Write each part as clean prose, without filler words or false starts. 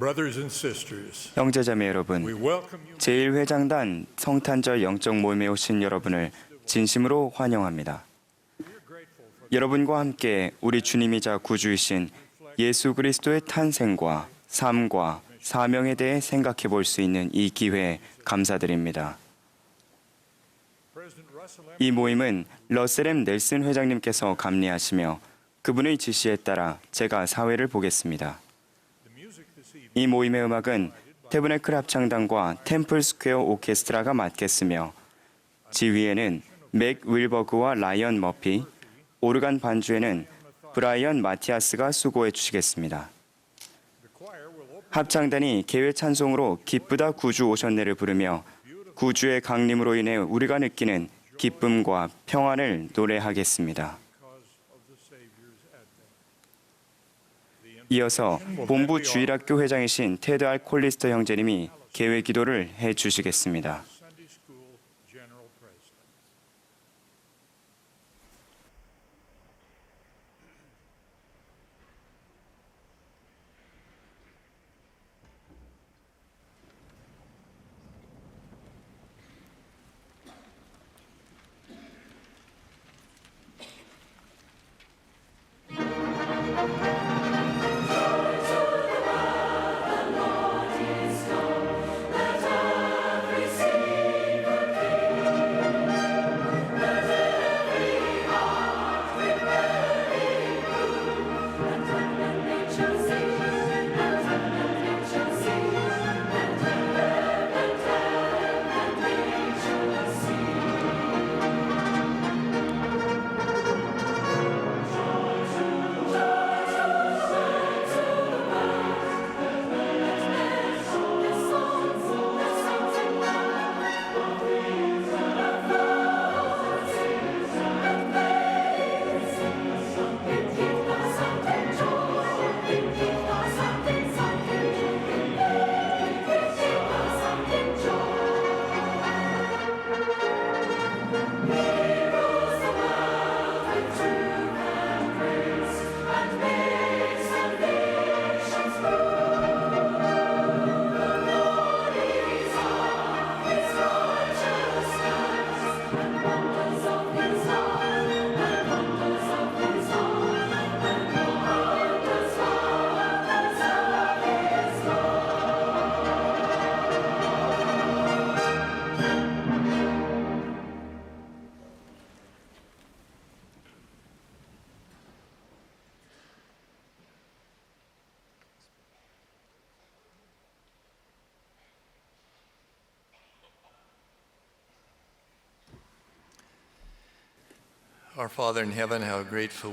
Brothers and sisters, 형제자매 we 여러분, welcome you 제1회장단 성탄절 영적 모임에 오신 여러분을 진심으로 환영합니다. 여러분과 함께 우리 주님이자 구주이신 예수 그리스도의 탄생과 삶과 사명에 대해 생각해 볼 수 있는 이 기회에 감사드립니다. 이 모임은 러셀 M. 넬슨 회장님께서 감리하시며 그분의 지시에 따라 제가 사회를 보겠습니다. 이 모임의 음악은 태브네클 합창단과 템플 스퀘어 오케스트라가 맡겠으며 지휘에는 맥 윌버그와 라이언 머피, 오르간 반주에는 브라이언 마티아스가 수고해 주시겠습니다. 합창단이 개회 찬송으로 기쁘다 구주 오셨네를 부르며 구주의 강림으로 인해 우리가 느끼는 기쁨과 평안을 노래하겠습니다. 이어서 본부 주일학교 회장이신 테드 알 콜리스터 형제님이 개회 기도를 해 주시겠습니다.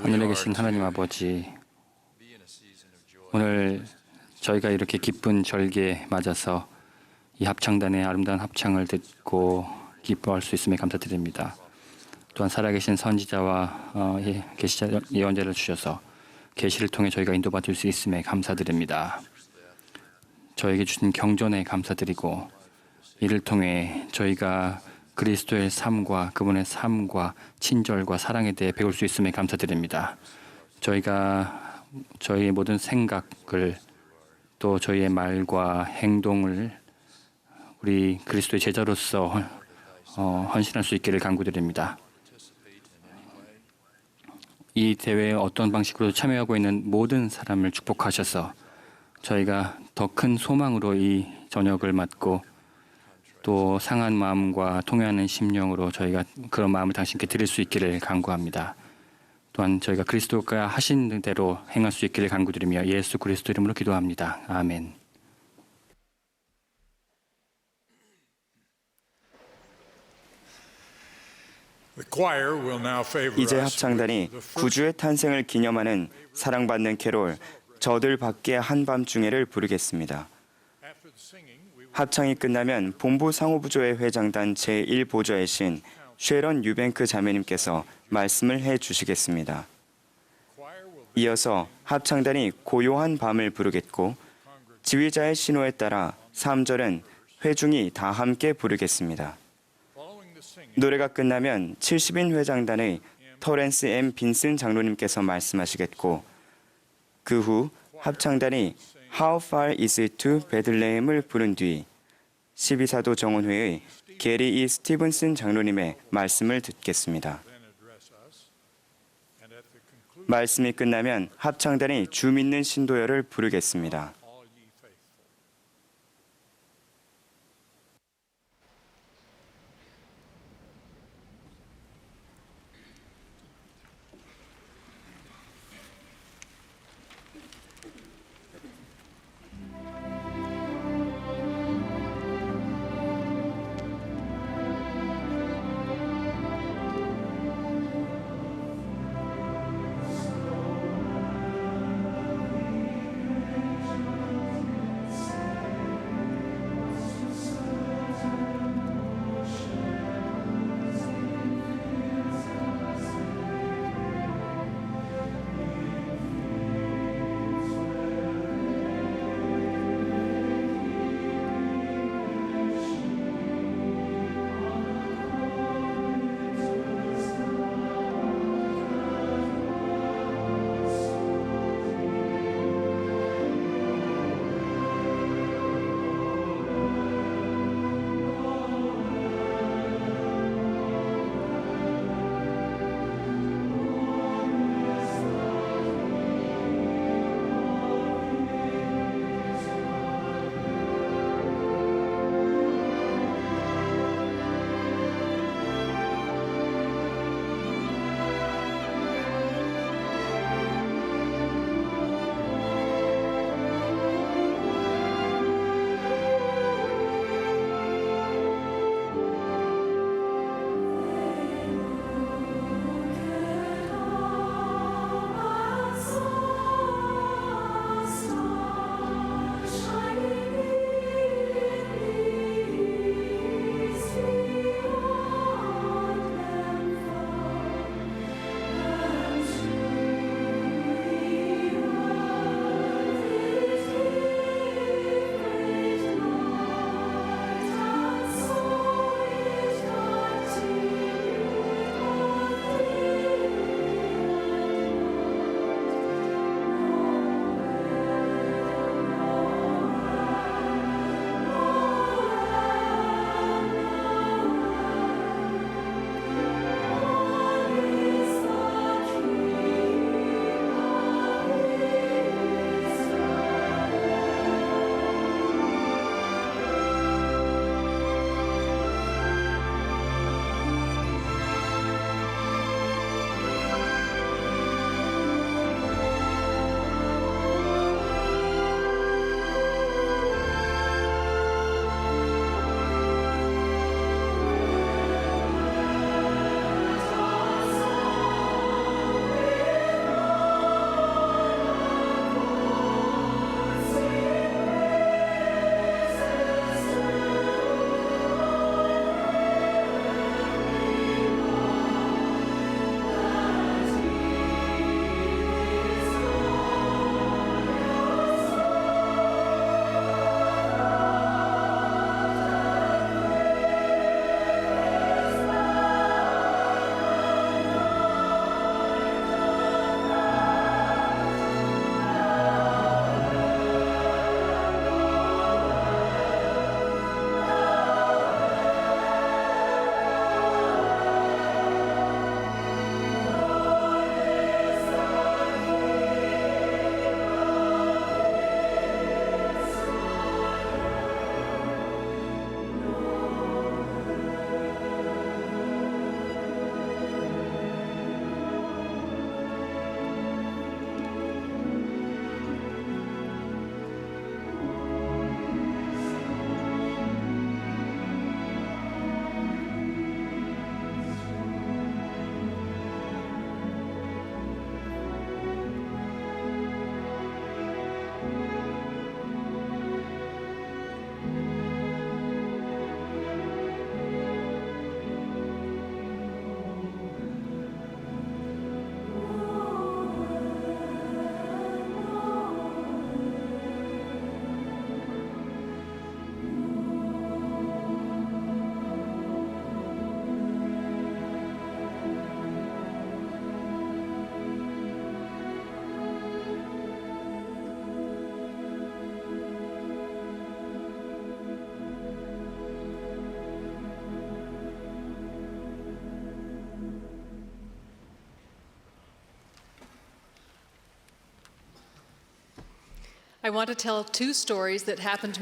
하늘에 계신 하나님 아버지, 오늘 저희가 이렇게 기쁜 절기에 맞아서 이 합창단의 아름다운 합창을 듣고 기뻐할 수 있음에 감사드립니다. 또한 살아계신 선지자와 계시자 예언자를 주셔서 계시를 통해 저희가 인도받을 수 있음에 감사드립니다. 저에게 주신 경전에 감사드리고 이를 통해 저희가 그리스도의 삶과 그분의 삶과 친절과 사랑에 대해 배울 수 있음에 감사드립니다. 저희가 저희의 모든 생각을 또 저희의 말과 행동을 우리 그리스도의 제자로서 헌신할 수 있기를 간구드립니다. 이 대회에 어떤 방식으로 참여하고 있는 모든 사람을 축복하셔서 저희가 더 큰 소망으로 이 저녁을 맞고 또 상한 마음과 통회하는 심령으로 저희가 그런 마음을 당신께 드릴 수 있기를 간구합니다. 또한 저희가 그리스도가 하신 대로 행할 수 있기를 간구드리며 예수 그리스도 이름으로 기도합니다. 아멘. 이제 합창단이 구주의 탄생을 기념하는 사랑받는 캐롤 저들 밖에 한밤중에를 부르겠습니다. 합창이 끝나면 본부 상호부조회 회장단 제1보좌이신 쉐런 유뱅크 자매님께서 말씀을 해 주시겠습니다. 이어서 합창단이 고요한 밤을 부르겠고 지휘자의 신호에 따라 3절은 회중이 다 함께 부르겠습니다. 노래가 끝나면 70인 회장단의 터렌스 M. 빈슨 장로님께서 말씀하시겠고 그 후 합창단이 How Far Is It to Bethlehem을 부른 뒤 12사도 정원회의 게리 이 스티븐슨 장로님의 말씀을 듣겠습니다. 말씀이 끝나면 합창단이 주 믿는 신도여를 부르겠습니다.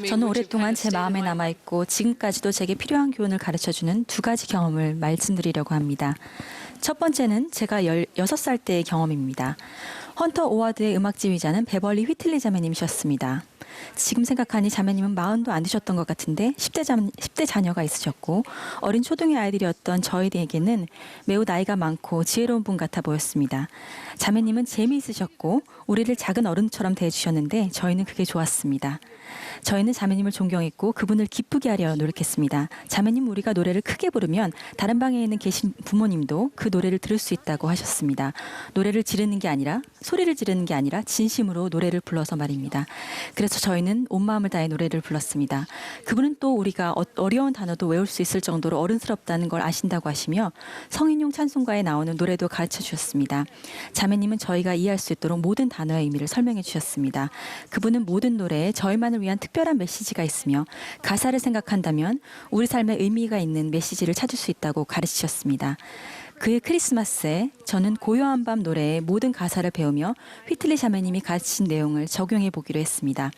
저는 오랫동안 제 마음에 남아있고 지금까지도 제게 필요한 교훈을 가르쳐주는 두 가지 경험을 말씀드리려고 합니다. 첫 번째는 제가 16살 때의 경험입니다. 헌터 오와드의 음악 지휘자는 베벌리 휘틀리 자매님이셨습니다. 지금 생각하니 자매님은 40도 안 되셨던 것 같은데 10대 자녀가 있으셨고 어린 초등의 아이들이었던 저희에게는 매우 나이가 많고 지혜로운 분 같아 보였습니다. 자매님은 재미있으셨고 우리를 작은 어른처럼 대해주셨는데 저희는 그게 좋았습니다. 저희는 자매님을 존경했고 그분을 기쁘게 하려 노력했습니다. 자매님 우리가 노래를 크게 부르면 다른 방에 있는 계신 부모님도 그 노래를 들을 수 있다고 하셨습니다. 노래를 지르는 게 아니라 소리를 지르는 게 아니라 진심으로 노래를 불러서 말입니다. 그래서 저희는 온 마음을 다해 노래를 불렀습니다. 그분은 또 우리가 어려운 단어도 외울 수 있을 정도로 어른스럽다는 걸 아신다고 하시며 성인용 찬송가에 나오는 노래도 가르쳐 주셨습니다. 자매님은 저희가 이해할 수 있도록 모든 단어의 의미를 설명해 주셨습니다. 그분은 모든 노래에 저희만을 위한 특별한 메시지가 있으며 가사를 생각한다면 우리 삶에 의미가 있는 메시지를 찾을 수 있다고 가르치셨습니다. 그의 크리스마스에 저는 고요한 밤 노래의 모든 가사를 배우며 휘틀리 자매님이 가르친 내용을 적용해 보기로 했습니다.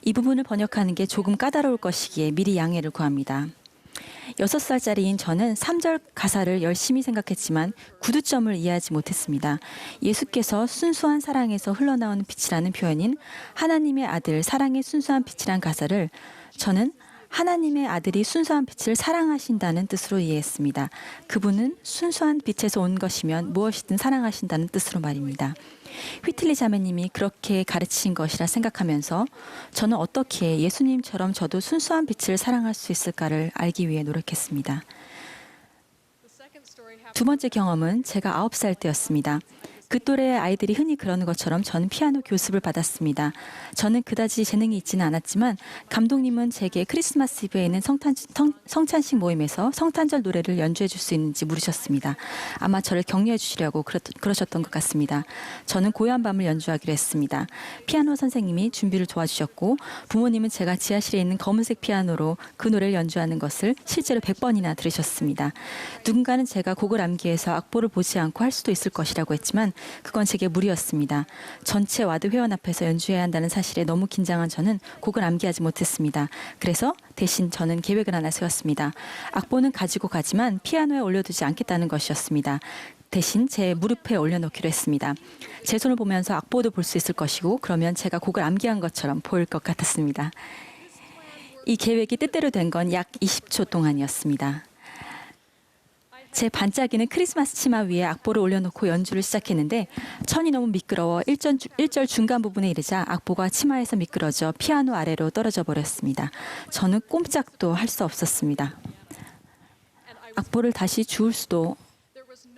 이 부분을 번역하는 게 조금 까다로울 것이기에 미리 양해를 구합니다. 6살짜리인 저는 3절 가사를 열심히 생각했지만 구두점을 이해하지 못했습니다. 예수께서 순수한 사랑에서 흘러나오는 빛이라는 표현인 하나님의 아들 사랑의 순수한 빛이란 가사를 저는 하나님의 아들이 순수한 빛을 사랑하신다는 뜻으로 이해했습니다. 그분은 순수한 빛에서 온 것이면 무엇이든 사랑하신다는 뜻으로 말입니다. 휘틀리 자매님이 그렇게 가르치신 것이라 생각하면서 저는 어떻게 예수님처럼 저도 순수한 빛을 사랑할 수 있을까를 알기 위해 노력했습니다. 두 번째 경험은 제가 9살 때였습니다. 그 또래의 아이들이 흔히 그러는 것처럼 저는 피아노 교습을 받았습니다. 저는 그다지 재능이 있지는 않았지만 감독님은 제게 크리스마스 이브에 있는 성찬식 모임에서 성탄절 노래를 연주해 줄 수 있는지 물으셨습니다. 아마 저를 격려해 주시려고 그러셨던 것 같습니다. 저는 고요한 밤을 연주하기로 했습니다. 피아노 선생님이 준비를 도와주셨고 부모님은 제가 지하실에 있는 검은색 피아노로 그 노래를 연주하는 것을 실제로 100번이나 들으셨습니다. 누군가는 제가 곡을 암기해서 악보를 보지 않고 할 수도 있을 것이라고 했지만 그건 제게 무리였습니다. 전체 와드 회원 앞에서 연주해야 한다는 사실에 너무 긴장한 저는 곡을 암기하지 못했습니다. 그래서 대신 저는 계획을 하나 세웠습니다. 악보는 가지고 가지만 피아노에 올려두지 않겠다는 것이었습니다. 대신 제 무릎에 올려놓기로 했습니다. 제 손을 보면서 악보도 볼 수 있을 것이고 그러면 제가 곡을 암기한 것처럼 보일 것 같았습니다. 이 계획이 뜻대로 된 건 약 20초 동안이었습니다. 제 반짝이는 크리스마스 치마 위에 악보를 올려놓고 연주를 시작했는데 천이 너무 미끄러워 1절 중간 부분에 이르자 악보가 치마에서 미끄러져 피아노 아래로 떨어져 버렸습니다. 저는 꼼짝도 할 수 없었습니다. 악보를 다시 주울 수도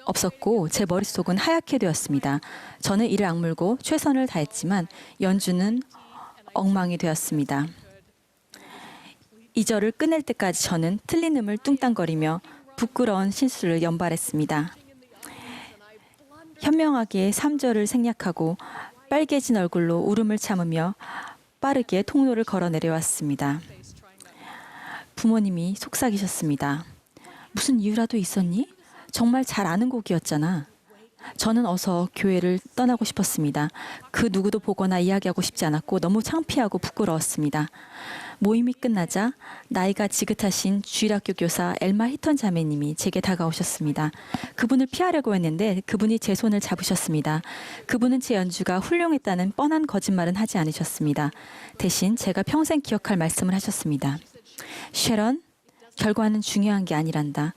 없었고 제 머릿속은 하얗게 되었습니다. 저는 이를 악물고 최선을 다했지만 연주는 엉망이 되었습니다. 2절을 끝낼 때까지 저는 틀린 음을 뚱땅거리며 부끄러운 실수를 연발했습니다. 현명하게 3절을 생략하고 빨개진 얼굴로 울음을 참으며 빠르게 통로를 걸어 내려왔습니다. 부모님이 속삭이셨습니다. 무슨 이유라도 있었니? 정말 잘 아는 곡이었잖아. 저는 어서 교회를 떠나고 싶었습니다. 그 누구도 보거나 이야기하고 싶지 않았고 너무 창피하고 부끄러웠습니다. 모임이 끝나자 나이가 지긋하신 주일학교 교사 엘마 히턴 자매님이 제게 다가오셨습니다. 그분을 피하려고 했는데 그분이 제 손을 잡으셨습니다. 그분은 제 연주가 훌륭했다는 뻔한 거짓말은 하지 않으셨습니다. 대신 제가 평생 기억할 말씀을 하셨습니다. 쉐런, 결과는 중요한 게 아니란다.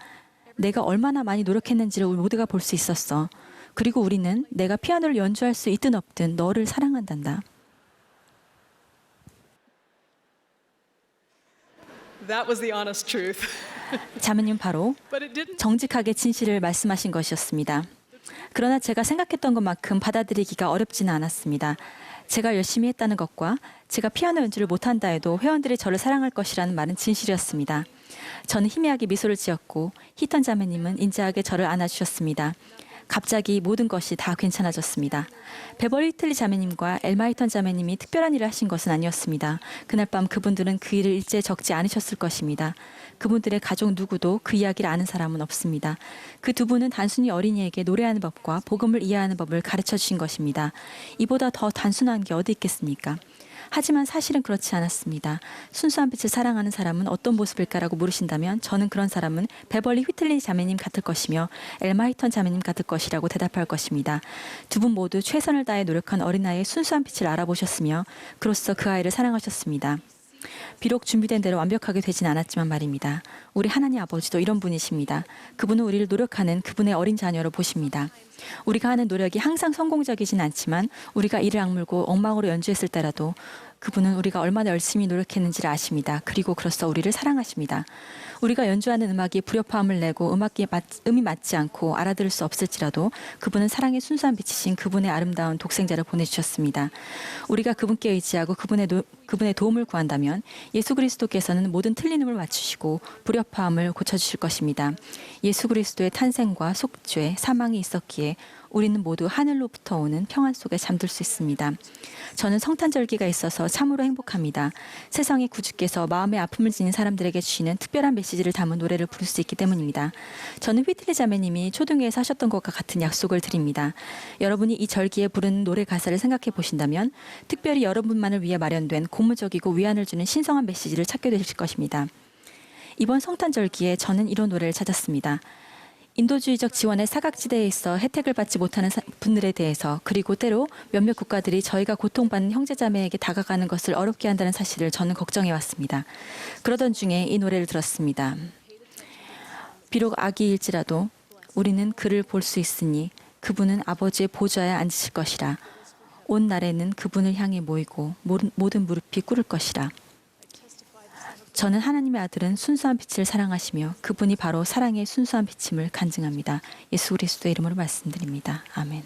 내가 얼마나 많이 노력했는지를 모두가 볼 수 있었어. 그리고 우리는 내가 피아노를 연주할 수 있든 없든 너를 사랑한단다. That was the honest truth. 자매님 바로 But it didn't. 정직하게 진실을 말씀하신 것이었습니다. 그러나 제가 생각했던 것만큼 받아들이기가 어렵지는 않았습니다. 제가 열심히 했다는 것과 제가 피아노 연주를 못한다 해도 회원들이 저를 사랑할 것이라는 말은 진실이었습니다. 저는 희미하게 미소를 지었고 히턴 자매님은 인자하게 저를 안아주셨습니다. 갑자기 모든 것이 다 괜찮아졌습니다. 베벌리 휘틀리 자매님과 엘마 히턴 자매님이 특별한 일을 하신 것은 아니었습니다. 그날 밤 그분들은 그 일을 일제에 적지 않으셨을 것입니다. 그분들의 가족 누구도 그 이야기를 아는 사람은 없습니다. 그 두 분은 단순히 어린이에게 노래하는 법과 복음을 이해하는 법을 가르쳐 주신 것입니다. 이보다 더 단순한 게 어디 있겠습니까? 하지만 사실은 그렇지 않았습니다. 순수한 빛을 사랑하는 사람은 어떤 모습일까라고 물으신다면 저는 그런 사람은 베벌리 휘틀리 자매님 같을 것이며 엘마 히턴 자매님 같을 것이라고 대답할 것입니다. 두 분 모두 최선을 다해 노력한 어린아이의 순수한 빛을 알아보셨으며 그로써 그 아이를 사랑하셨습니다. 비록 준비된 대로 완벽하게 되진 않았지만 말입니다. 우리 하나님 아버지도 이런 분이십니다. 그분은 우리를 노력하는 그분의 어린 자녀로 보십니다. 우리가 하는 노력이 항상 성공적이진 않지만 우리가 이를 악물고 엉망으로 연주했을 때라도 그분은 우리가 얼마나 열심히 노력했는지를 아십니다. 그리고 그로써 우리를 사랑하십니다. 우리가 연주하는 음악이 불협화음을 내고 음이 맞지 않고 알아들을 수 없을지라도 그분은 사랑의 순수한 빛이신 그분의 아름다운 독생자를 보내주셨습니다. 우리가 그분께 의지하고 그분의 도움을 구한다면 예수 그리스도께서는 모든 틀린 음을 맞추시고 불협화음을 고쳐주실 것입니다. 예수 그리스도의 탄생과 속죄, 사망이 있었기에 우리는 모두 하늘로부터 오는 평안 속에 잠들 수 있습니다. 저는 성탄절기가 있어서 참으로 행복합니다. 세상의 구주께서 마음의 아픔을 지닌 사람들에게 주시는 특별한 메시지를 담은 노래를 부를 수 있기 때문입니다. 저는 휘틀리 자매님이 초등교에서 하셨던 것과 같은 약속을 드립니다. 여러분이 이 절기에 부르는 노래 가사를 생각해 보신다면 특별히 여러분만을 위해 마련된 고무적이고 위안을 주는 신성한 메시지를 찾게 되실 것입니다. 이번 성탄절기에 저는 이런 노래를 찾았습니다. 인도주의적 지원의 사각지대에 있어 혜택을 받지 못하는 분들에 대해서 그리고 때로 몇몇 국가들이 저희가 고통받는 형제자매에게 다가가는 것을 어렵게 한다는 사실을 저는 걱정해왔습니다. 그러던 중에 이 노래를 들었습니다. 비록 악이일지라도 우리는 그를 볼 수 있으니 그분은 아버지의 보좌에 앉으실 것이라. 온 날에는 그분을 향해 모이고 모든 무릎이 꿇을 것이라. 저는 하나님의 아들은 순수한 빛을 사랑하시며 그분이 바로 사랑의 순수한 빛임을 간증합니다. 예수 그리스도의 이름으로 말씀드립니다. 아멘.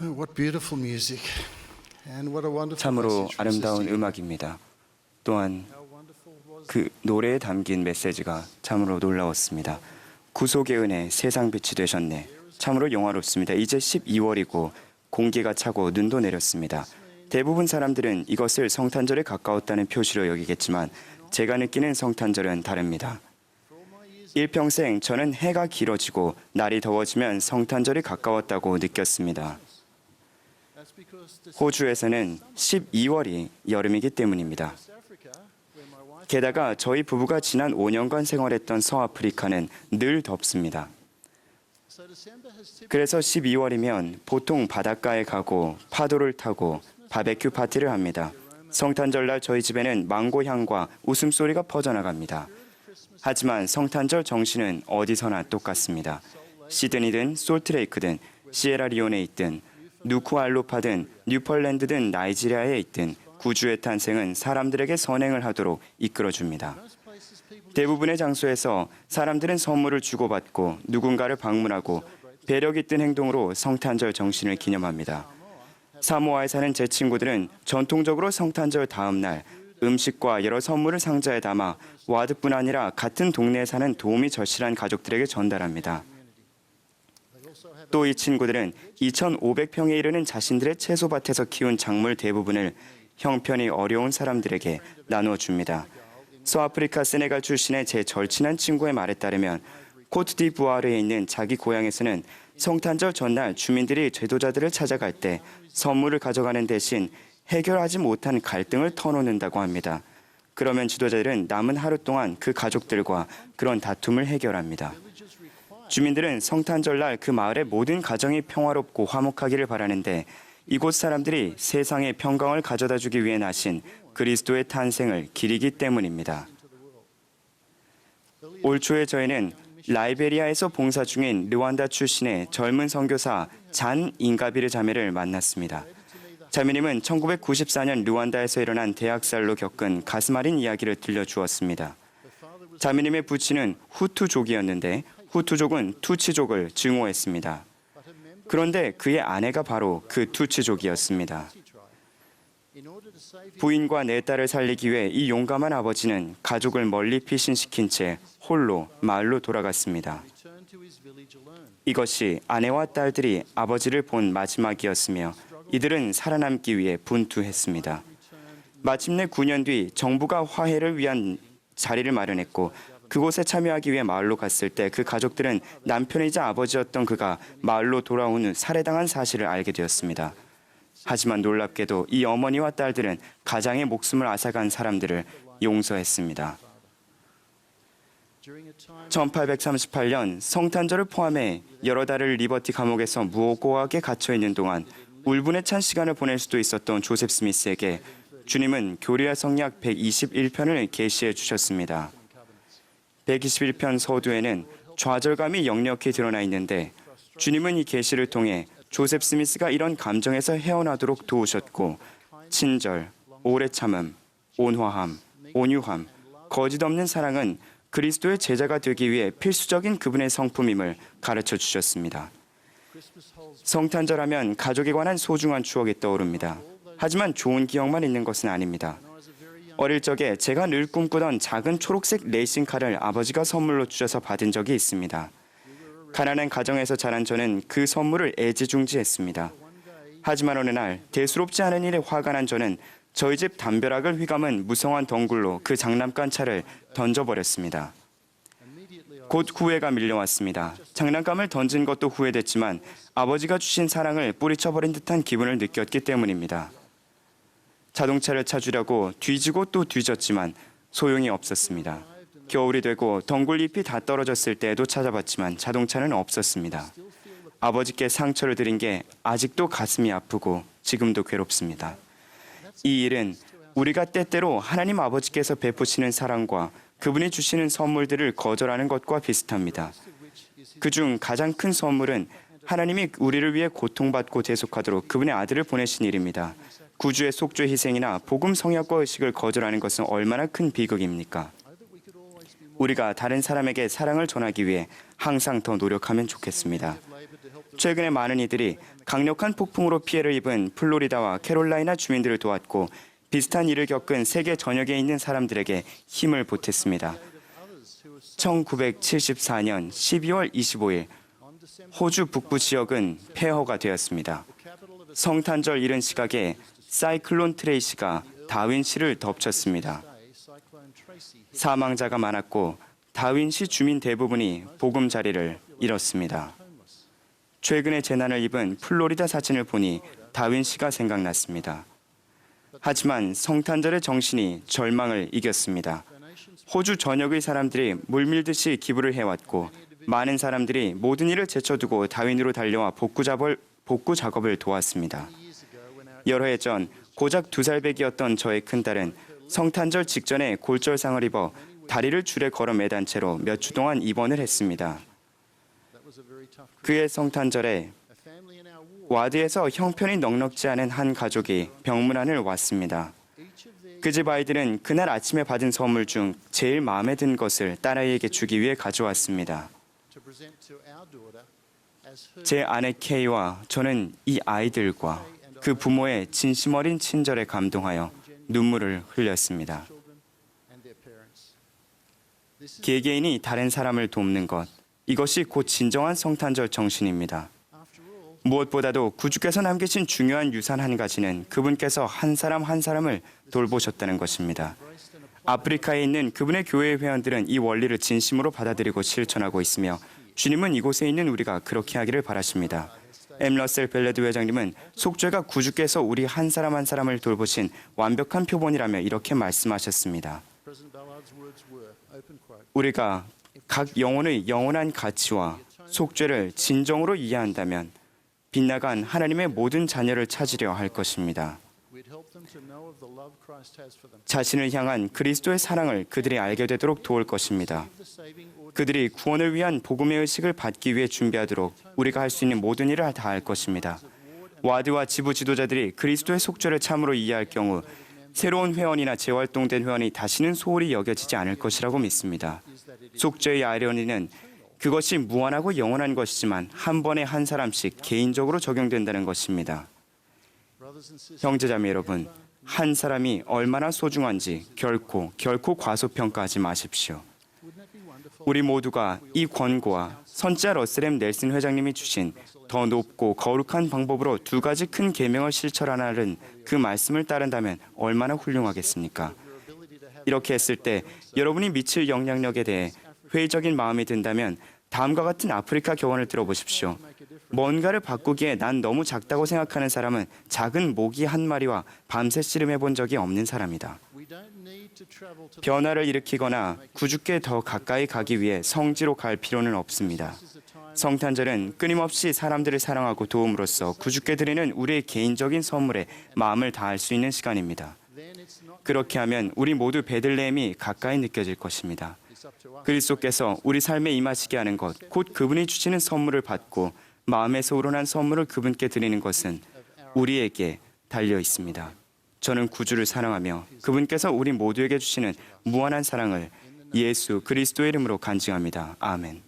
What beautiful music, and what a wonderful 참으로 message from 아름다운 Sister. 음악입니다. 또한 How wonderful was 그 노래에 담긴 메시지가 참으로 놀라웠습니다. 구속의 은혜, 세상 빛이 되셨네. 참으로 영화롭습니다. 이제 12월이고 공기가 차고 눈도 내렸습니다. 대부분 사람들은 이것을 성탄절에 가까웠다는 표시로 여기겠지만 제가 느끼는 성탄절은 다릅니다. 일평생 저는 해가 길어지고 날이 더워지면 성탄절이 가까웠다고 느꼈습니다. That's because this 호주에서는 12월이 여름이기 때문입니다. Africa, where my wife 게다가 저희 부부가 지난 5년간 생활했던 서아프리카는 늘 덥습니다. so December has typically 그래서 12월이면 보통 바닷가에 가고 파도를 타고 바베큐 파티를 합니다. 성탄절날 저희 집에는 망고 향과 웃음소리가 퍼져나갑니다. 하지만 성탄절 정신은 어디서나 똑같습니다. 시드니든 솔트레이크든 시에라리온에 있든 누쿠알로파든 뉴펄랜드든 나이지리아에 있든 구주의 탄생은 사람들에게 선행을 하도록 이끌어줍니다. 대부분의 장소에서 사람들은 선물을 주고받고 누군가를 방문하고 배려 깃든 행동으로 성탄절 정신을 기념합니다. 사모아에 사는 제 친구들은 전통적으로 성탄절 다음 날 음식과 여러 선물을 상자에 담아 와드뿐 아니라 같은 동네에 사는 도움이 절실한 가족들에게 전달합니다. 또 이 친구들은 2,500평에 이르는 자신들의 채소밭에서 키운 작물 대부분을 형편이 어려운 사람들에게 나누어 줍니다. 서아프리카 세네갈 출신의 제 절친한 친구의 말에 따르면 코트디부아르에 있는 자기 고향에서는 성탄절 전날 주민들이 제도자들을 찾아갈 때 선물을 가져가는 대신 해결하지 못한 갈등을 터놓는다고 합니다. 그러면 지도자들은 남은 하루 동안 그 가족들과 그런 다툼을 해결합니다. 주민들은 성탄절날 그 마을의 모든 가정이 평화롭고 화목하기를 바라는데 이곳 사람들이 세상에 평강을 가져다 주기 위해 나신 그리스도의 탄생을 기리기 때문입니다. 올 초에 저희는 라이베리아에서 봉사 중인 르완다 출신의 젊은 선교사 잔 잉가비르 자매를 만났습니다. 자매님은 1994년 르완다에서 일어난 대학살로 겪은 가슴 아린 이야기를 들려주었습니다. 자매님의 부친은 후투족이었는데 후투족은 투치족을 증오했습니다. 그런데 그의 아내가 바로 그 투치족이었습니다. 부인과 네 딸을 살리기 위해 이 용감한 아버지는 가족을 멀리 피신시킨 채 홀로 마을로 돌아갔습니다. returned to his village alone. 이것이 아내와 딸들이 아버지를 본 마지막이었으며 이들은 살아남기 위해 분투했습니다. 마침내 9년 뒤 정부가 화해를 위한 자리를 마련했고 그곳에 참여하기 위해 마을로 갔을 때 그 가족들은 남편이자 아버지였던 그가 마을로 돌아온 후 살해당한 사실을 알게 되었습니다. 하지만 놀랍게도 이 어머니와 딸들은 가장의 목숨을 앗아간 사람들을 용서했습니다. 1838년 성탄절을 포함해 여러 달을 리버티 감옥에서 무고하게 갇혀 있는 동안 울분에 찬 시간을 보낼 수도 있었던 조셉 스미스에게 주님은 교리와 성약 121편을 계시해 주셨습니다. 121편 서두에는 좌절감이 역력히 드러나 있는데 주님은 이 계시를 통해 조셉 스미스가 이런 감정에서 헤어나도록 도우셨고 친절, 오래 참음, 온화함, 온유함, 거짓 없는 사랑은 그리스도의 제자가 되기 위해 필수적인 그분의 성품임을 가르쳐 주셨습니다. 성탄절하면 가족에 관한 소중한 추억이 떠오릅니다. 하지만 좋은 기억만 있는 것은 아닙니다. 어릴 적에 제가 늘 꿈꾸던 작은 초록색 레이싱카를 아버지가 선물로 주셔서 받은 적이 있습니다. 가난한 가정에서 자란 저는 그 선물을 애지중지했습니다. 하지만 어느 날 대수롭지 않은 일에 화가 난 저는 저희 집 담벼락을 휘감은 무성한 덩굴로 그 장난감 차를 던져버렸습니다. 곧 후회가 밀려왔습니다. 장난감을 던진 것도 후회됐지만 아버지가 주신 사랑을 뿌리쳐버린 듯한 기분을 느꼈기 때문입니다. 자동차를 찾으려고 뒤지고 또 뒤졌지만 소용이 없었습니다. 겨울이 되고 덩굴잎이 다 떨어졌을 때에도 찾아봤지만 자동차는 없었습니다. 아버지께 상처를 드린 게 아직도 가슴이 아프고 지금도 괴롭습니다. 이 일은 우리가 때때로 하나님 아버지께서 베푸시는 사랑과 그분이 주시는 선물들을 거절하는 것과 비슷합니다. 그중 가장 큰 선물은 하나님이 우리를 위해 고통받고 대속하도록 그분의 아들을 보내신 일입니다. 구주의 속죄 희생이나 복음 성약과 의식을 거절하는 것은 얼마나 큰 비극입니까? 우리가 다른 사람에게 사랑을 전하기 위해 항상 더 노력하면 좋겠습니다. 최근에 많은 이들이 강력한 폭풍으로 피해를 입은 플로리다와 캐롤라이나 주민들을 도왔고 비슷한 일을 겪은 세계 전역에 있는 사람들에게 힘을 보탰습니다. 1974년 12월 25일 호주 북부 지역은 폐허가 되었습니다. 성탄절 이른 시각에 사이클론 트레이시가 다윈시를 덮쳤습니다. 사망자가 많았고 다윈시 주민 대부분이 보금자리를 잃었습니다. 최근에 재난을 입은 플로리다 사진을 보니 다윈시가 생각났습니다. 하지만 성탄절의 정신이 절망을 이겼습니다. 호주 전역의 사람들이 물밀듯이 기부를 해왔고 많은 사람들이 모든 일을 제쳐두고 다윈으로 달려와 복구 작업을 도왔습니다. 여러 해 전 고작 2살배기였던 저의 큰딸은 성탄절 직전에 골절상을 입어 다리를 줄에 걸어 매단 채로 몇 주 동안 입원을 했습니다. 그의 성탄절에 와드에서 형편이 넉넉지 않은 한 가족이 병문안을 왔습니다. 그 집 아이들은 그날 아침에 받은 선물 중 제일 마음에 든 것을 딸아이에게 주기 위해 가져왔습니다. 제 아내 케이와 저는 이 아이들과 그 부모의 진심 어린 친절에 감동하여 눈물을 흘렸습니다. 개개인이 다른 사람을 돕는 것, 이것이 곧 진정한 성탄절 정신입니다. 무엇보다도 구주께서 남기신 중요한 유산 한 가지는 그분께서 한 사람 한 사람을 돌보셨다는 것입니다. 아프리카에 있는 그분의 교회 회원들은 이 원리를 진심으로 받아들이고 실천하고 있으며 주님은 이곳에 있는 우리가 그렇게 하기를 바라십니다. M. 러셀 벨레드 회장님은 속죄가 구주께서 우리 한 사람 한 사람을 돌보신 완벽한 표본이라며 이렇게 말씀하셨습니다. 우리가 각 영혼의 영원한 가치와 속죄를 진정으로 이해한다면 빗나간 하나님의 모든 자녀를 찾으려 할 것입니다. 자신을 향한 그리스도의 사랑을 그들이 알게 되도록 도울 것입니다. 그들이 구원을 위한 복음의 의식을 받기 위해 준비하도록 우리가 할 수 있는 모든 일을 다 할 것입니다. 와드와 지부 지도자들이 그리스도의 속죄를 참으로 이해할 경우 새로운 회원이나 재활동된 회원이 다시는 소홀히 여겨지지 않을 것이라고 믿습니다. 속죄의 아이러니는 그것이 무한하고 영원한 것이지만 한 번에 한 사람씩 개인적으로 적용된다는 것입니다. 형제자매 여러분, 한 사람이 얼마나 소중한지 결코 과소평가하지 마십시오. 우리 모두가 이 권고와 선지자 러셀 넬슨 회장님이 주신 더 높고 거룩한 방법으로 두 가지 큰 계명을 실천하라는 그 말씀을 따른다면 얼마나 훌륭하겠습니까? 이렇게 했을 때 여러분이 미칠 영향력에 대해 회의적인 마음이 든다면 다음과 같은 아프리카 교훈을 들어보십시오. 뭔가를 바꾸기에 난 너무 작다고 생각하는 사람은 작은 모기 한 마리와 밤새 씨름해 본 적이 없는 사람이다. 변화를 일으키거나 구주께 더 가까이 가기 위해 성지로 갈 필요는 없습니다. 성탄절은 끊임없이 사람들을 사랑하고 도움으로써 구주께 드리는 우리의 개인적인 선물에 마음을 다할 수 있는 시간입니다. 그렇게 하면 우리 모두 베들레헴이 가까이 느껴질 것입니다. 그리스도께서 우리 삶에 임하시게 하는 것, 곧 그분이 주시는 선물을 받고 마음에서 우러난 선물을 그분께 드리는 것은 우리에게 달려 있습니다. 저는 구주를 사랑하며 그분께서 우리 모두에게 주시는 무한한 사랑을 예수 그리스도의 이름으로 간증합니다. 아멘.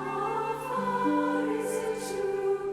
How far is it to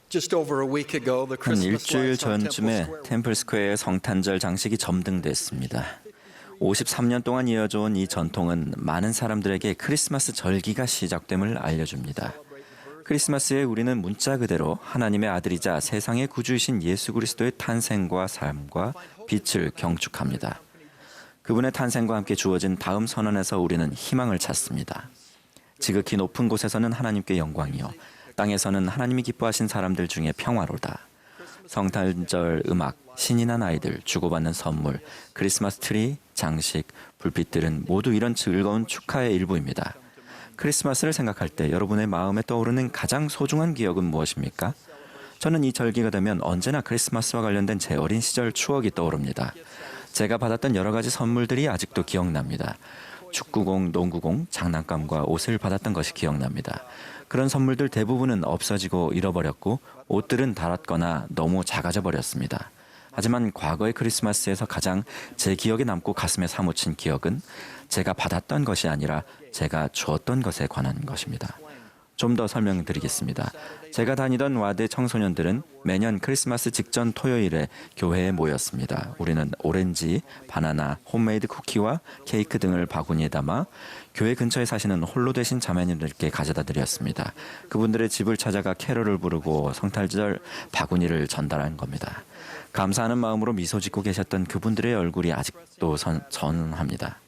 Just over a week ago, the 한 Christmas 일주일 lights on Temple 전쯤에 Square 템플 스퀘어의 성탄절 장식이 점등됐습니다. 53년 동안 이어져 온 이 전통은 많은 사람들에게 크리스마스 절기가 시작됨을 알려줍니다. 크리스마스에 우리는 문자 그대로 하나님의 아들이자 세상의 구주이신 예수 그리스도의 탄생과 삶과 빛을 경축합니다. 그분의 탄생과 함께 주어진 다음 선언에서 우리는 희망을 찾습니다. 지극히 높은 곳에서는 하나님께 영광이요 땅에서는 하나님이 기뻐하신 사람들 중에 평화로다. 성탄절 음악, 신이 난 아이들, 주고받는 선물, 크리스마스 트리, 장식, 불빛들은 모두 이런 즐거운 축하의 일부입니다. 크리스마스를 생각할 때 여러분의 마음에 떠오르는 가장 소중한 기억은 무엇입니까? 저는 이 절기가 되면 언제나 크리스마스와 관련된 제 어린 시절 추억이 떠오릅니다. 제가 받았던 여러 가지 선물들이 아직도 기억납니다. 축구공, 농구공, 장난감과 옷을 받았던 것이 기억납니다. 그런 선물들 대부분은 없어지고 잃어버렸고 옷들은 닳았거나 너무 작아져 버렸습니다. 하지만 과거의 크리스마스에서 가장 제 기억에 남고 가슴에 사무친 기억은 제가 받았던 것이 아니라 제가 주었던 것에 관한 것입니다. 좀 더 설명드리겠습니다. 제가 다니던 와드 청소년들은 매년 크리스마스 직전 토요일에 교회에 모였습니다. 우리는 오렌지, 바나나, 홈메이드 쿠키와 케이크 등을 바구니에 담아 교회 근처에 사시는 홀로 되신 자매님들께 가져다 드렸습니다. 그분들의 집을 찾아가 캐롤을 부르고 성탄절 바구니를 전달한 겁니다. 감사하는 마음으로 미소 짓고 계셨던 그분들의 얼굴이 아직도 선합니다.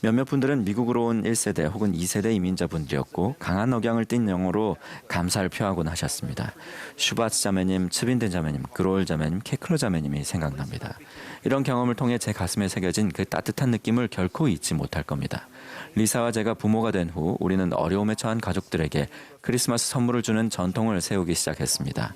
몇몇 분들은 미국으로 온 1세대 혹은 2세대 이민자분들이었고 강한 억양을 띤 영어로 감사를 표하곤 하셨습니다. 슈바츠 자매님, 츠빈덴 자매님, 그로울 자매님, 케클러 자매님이 생각납니다. 이런 경험을 통해 제 가슴에 새겨진 그 따뜻한 느낌을 결코 잊지 못할 겁니다. 리사와 제가 부모가 된 후 우리는 어려움에 처한 가족들에게 크리스마스 선물을 주는 전통을 세우기 시작했습니다.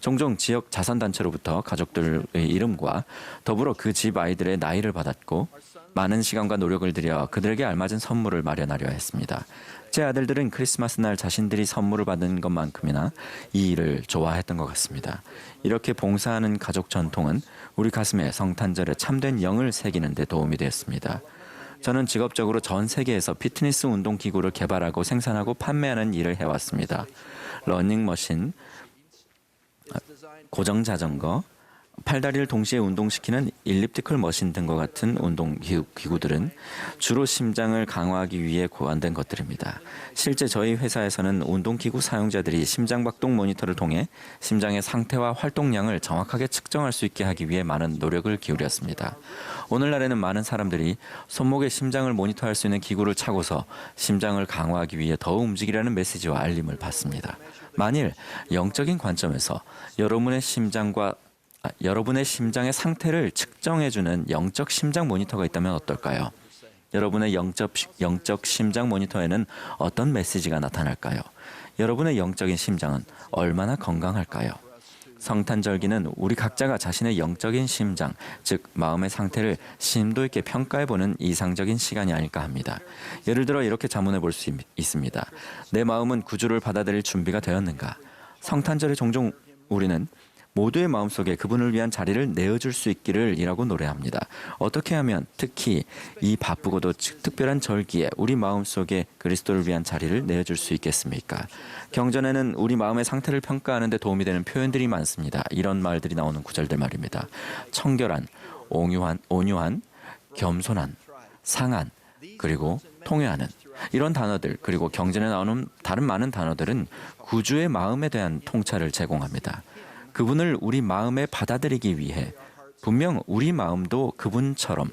종종 지역 자선단체로부터 가족들의 이름과 더불어 그 집 아이들의 나이를 받았고 많은 시간과 노력을 들여 그들에게 알맞은 선물을 마련하려 했습니다. 제 아들들은 크리스마스 날 자신들이 선물을 받는 것만큼이나 이 일을 좋아했던 것 같습니다. 이렇게 봉사하는 가족 전통은 우리 가슴에 성탄절의 참된 영을 새기는 데 도움이 되었습니다. 저는 직업적으로 전 세계에서 피트니스 운동기구를 개발하고 생산하고 판매하는 일을 해왔습니다. 러닝머신, 고정 자전거, 팔다리를 동시에 운동시키는 일리프티컬 머신 등과 같은 운동기구들은 주로 심장을 강화하기 위해 고안된 것들입니다. 실제 저희 회사에서는 운동기구 사용자들이 심장박동 모니터를 통해 심장의 상태와 활동량을 정확하게 측정할 수 있게 하기 위해 많은 노력을 기울였습니다. 오늘날에는 많은 사람들이 손목에 심장을 모니터할 수 있는 기구를 차고서 심장을 강화하기 위해 더 움직이라는 메시지와 알림을 받습니다. 만일 영적인 관점에서 여러분의 심장의 상태를 측정해주는 영적 심장 모니터가 있다면 어떨까요? 여러분의 영적 심장 모니터에는 어떤 메시지가 나타날까요? 여러분의 영적인 심장은 얼마나 건강할까요? 성탄절기는 우리 각자가 자신의 영적인 심장, 즉 마음의 상태를 심도 있게 평가해보는 이상적인 시간이 아닐까 합니다. 예를 들어 이렇게 자문해 볼 수 있습니다. 내 마음은 구주를 받아들일 준비가 되었는가? 성탄절에 종종 우리는 모두의 마음속에 그분을 위한 자리를 내어줄 수 있기를 이라고 노래합니다. 어떻게 하면 특히 이 바쁘고도 특별한 절기에 우리 마음속에 그리스도를 위한 자리를 내어줄 수 있겠습니까? 경전에는 우리 마음의 상태를 평가하는 데 도움이 되는 표현들이 많습니다. 이런 말들이 나오는 구절들 말입니다. 청결한, 온유한, 겸손한, 상한, 그리고 통회하는 이런 단어들 그리고 경전에 나오는 다른 많은 단어들은 구주의 마음에 대한 통찰을 제공합니다. 그분을 우리 마음에 받아들이기 위해 분명 우리 마음도 그분처럼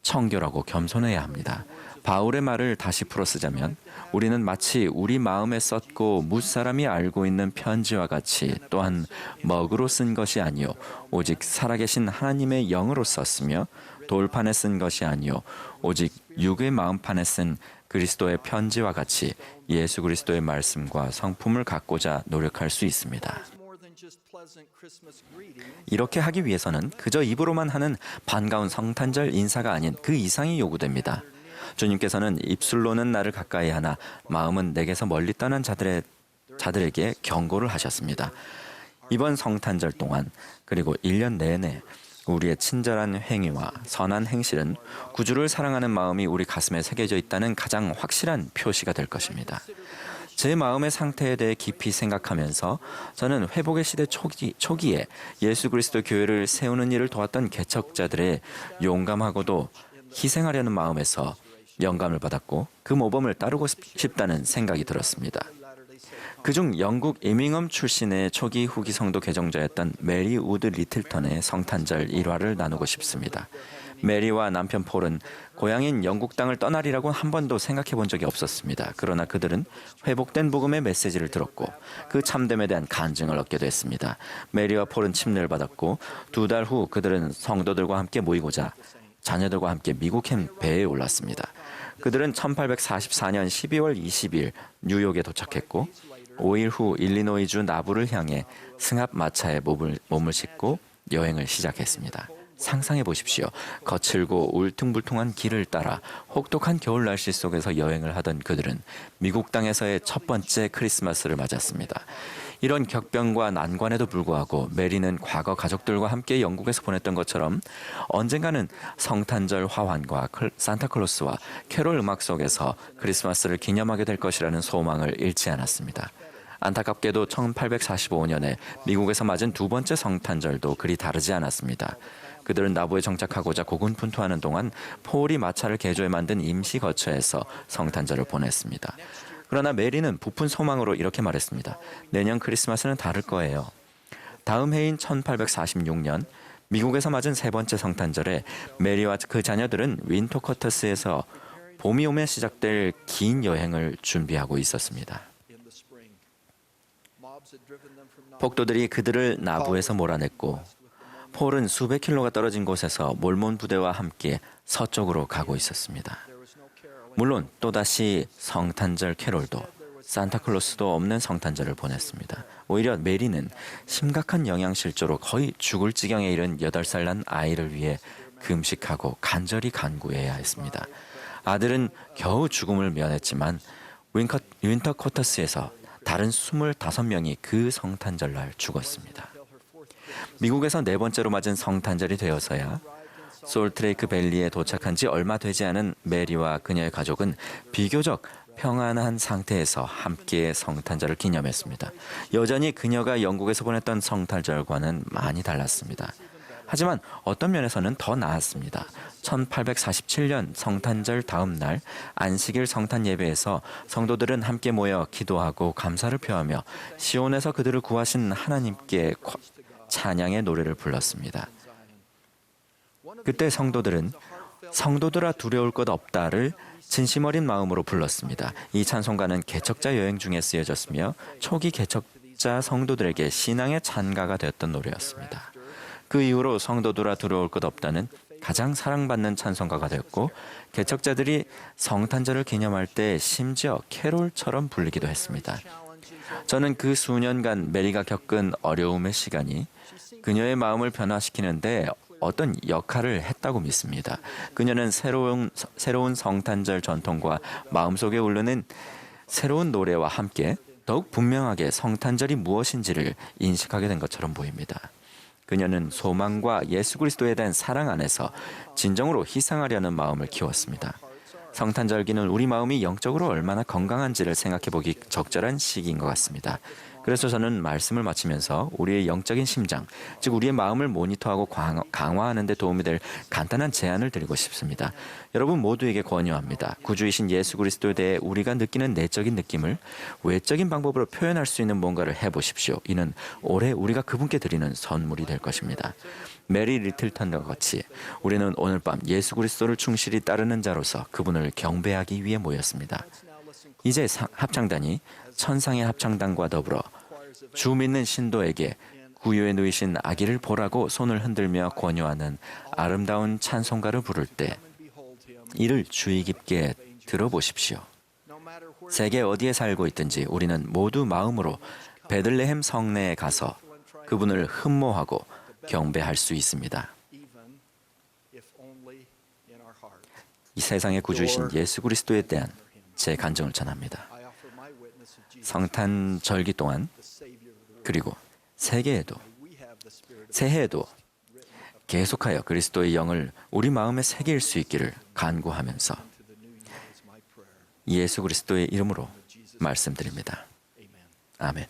청결하고 겸손해야 합니다. 바울의 말을 다시 풀어쓰자면 우리는 마치 우리 마음에 썼고 무사람이 알고 있는 편지와 같이 또한 먹으로 쓴 것이 아니요 오직 살아계신 하나님의 영으로 썼으며 돌판에 쓴 것이 아니요 오직 육의 마음판에 쓴 그리스도의 편지와 같이 예수 그리스도의 말씀과 성품을 갖고자 노력할 수 있습니다. 이렇게 하기 위해서는 그저 입으로만 하는 반가운 성탄절 인사가 아닌 그 이상이 요구됩니다. 주님께서는 입술로는 나를 가까이 하나 마음은 내게서 멀리 떠난 자들에게 경고를 하셨습니다. 이번 성탄절 동안 그리고 1년 내내 우리의 친절한 행위와 선한 행실은 구주를 사랑하는 마음이 우리 가슴에 새겨져 있다는 가장 확실한 표시가 될 것입니다. 제 마음의 상태에 대해 깊이 생각하면서 저는 회복의 시대 초기에 예수 그리스도 교회를 세우는 일을 도왔던 개척자들의 용감하고도 희생하려는 마음에서 영감을 받았고 그 모범을 따르고 싶다는 생각이 들었습니다. 그중 영국 이밍엄 출신의 초기 후기 성도 개종자였던 메리 우드 리틀턴의 성탄절 일화를 나누고 싶습니다. 메리와 남편 폴은 고향인 영국 땅을 떠나리라고 한 번도 생각해 본 적이 없었습니다. 그러나 그들은 회복된 복음의 메시지를 들었고 그 참됨에 대한 간증을 얻게 됐습니다. 메리와 폴은 침례를 받았고 2달 후 그들은 성도들과 함께 모이고자 자녀들과 함께 미국 배에 올랐습니다. 그들은 1844년 12월 20일 뉴욕에 도착했고 5일 후 일리노이주 나부를 향해 승합 마차에 몸을 싣고 여행을 시작했습니다. 상상해 보십시오. 거칠고 울퉁불퉁한 길을 따라 혹독한 겨울 날씨 속에서 여행을 하던 그들은 미국 땅에서의 첫 번째 크리스마스를 맞았습니다. 이런 격변과 난관에도 불구하고 메리는 과거 가족들과 함께 영국에서 보냈던 것처럼 언젠가는 성탄절 화환과 산타클로스와 캐롤 음악 속에서 크리스마스를 기념하게 될 것이라는 소망을 잃지 않았습니다. 안타깝게도 1845년에 미국에서 맞은 두 번째 성탄절도 그리 다르지 않았습니다. 그들은 나부에 정착하고자 고군분투하는 동안 폴이 마차를 개조해 만든 임시 거처에서 성탄절을 보냈습니다. 그러나 메리는 부푼 소망으로 이렇게 말했습니다. 내년 크리스마스는 다를 거예요. 다음 해인 1846년 미국에서 맞은 세 번째 성탄절에 메리와 그 자녀들은 윈터커터스에서 봄이 오면 시작될 긴 여행을 준비하고 있었습니다. 폭도들이 그들을 나부에서 몰아냈고 폴은 수백 킬로가 떨어진 곳에서 몰몬 부대와 함께 서쪽으로 가고 있었습니다. 물론 또다시 성탄절 캐롤도 산타클로스도 없는 성탄절을 보냈습니다. 오히려 메리는 심각한 영양실조로 거의 죽을 지경에 이른 8살 난 아이를 위해 금식하고 간절히 간구해야 했습니다. 아들은 겨우 죽음을 면했지만 윈터쿼터스에서 다른 25명이 그 성탄절날 죽었습니다. 미국에서 네 번째로 맞은 성탄절이 되어서야 솔트레이크 밸리에 도착한 지 얼마 되지 않은 메리와 그녀의 가족은 비교적 평안한 상태에서 함께 성탄절을 기념했습니다. 여전히 그녀가 영국에서 보냈던 성탄절과는 많이 달랐습니다. 하지만 어떤 면에서는 더 나았습니다. 1847년 성탄절 다음 날 안식일 성탄 예배에서 성도들은 함께 모여 기도하고 감사를 표하며 시온에서 그들을 구하신 하나님께 찬양의 노래를 불렀습니다. 그때 성도들은 성도들아 두려울 것 없다를 진심 어린 마음으로 불렀습니다. 이 찬송가는 개척자 여행 중에 쓰여졌으며 초기 개척자 성도들에게 신앙의 찬가가 되었던 노래였습니다. 그 이후로 성도들아 두려울 것 없다는 가장 사랑받는 찬송가가 되었고 개척자들이 성탄절을 기념할 때 심지어 캐롤처럼 불리기도 했습니다. 저는 그 수년간 메리가 겪은 어려움의 시간이 그녀의 마음을 변화시키는데 어떤 역할을 했다고 믿습니다. 그녀는 새로운 성탄절 전통과 마음속에 울르는 새로운 노래와 함께 더욱 분명하게 성탄절이 무엇인지를 인식하게 된 것처럼 보입니다. 그녀는 소망과 예수 그리스도에 대한 사랑 안에서 진정으로 희생하려는 마음을 키웠습니다. 성탄절기는 우리 마음이 영적으로 얼마나 건강한지를 생각해보기 적절한 시기인 것 같습니다. 그래서 저는 말씀을 마치면서 우리의 영적인 심장, 즉 우리의 마음을 모니터하고 강화하는 데 도움이 될 간단한 제안을 드리고 싶습니다. 여러분 모두에게 권유합니다. 구주이신 예수 그리스도에 대해 우리가 느끼는 내적인 느낌을 외적인 방법으로 표현할 수 있는 뭔가를 해보십시오. 이는 올해 우리가 그분께 드리는 선물이 될 것입니다. 메리 리틀턴과 같이 우리는 오늘 밤 예수 그리스도를 충실히 따르는 자로서 그분을 경배하기 위해 모였습니다. 이제 합창단이 천상의 합창단과 더불어 주 믿는 신도에게 구유에 누이신 아기를 보라고 손을 흔들며 권유하는 아름다운 찬송가를 부를 때 이를 주의 깊게 들어보십시오. 세계 어디에 살고 있든지 우리는 모두 마음으로 베들레헴 성내에 가서 그분을 흠모하고 경배할 수 있습니다. 이 세상의 구주이신 예수 그리스도에 대한 제 간증을 전합니다. 성탄절기 동안 그리고 새해에도 계속하여 그리스도의 영을 우리 마음에 새길 수 있기를 간구하면서 예수 그리스도의 이름으로 말씀드립니다. 아멘.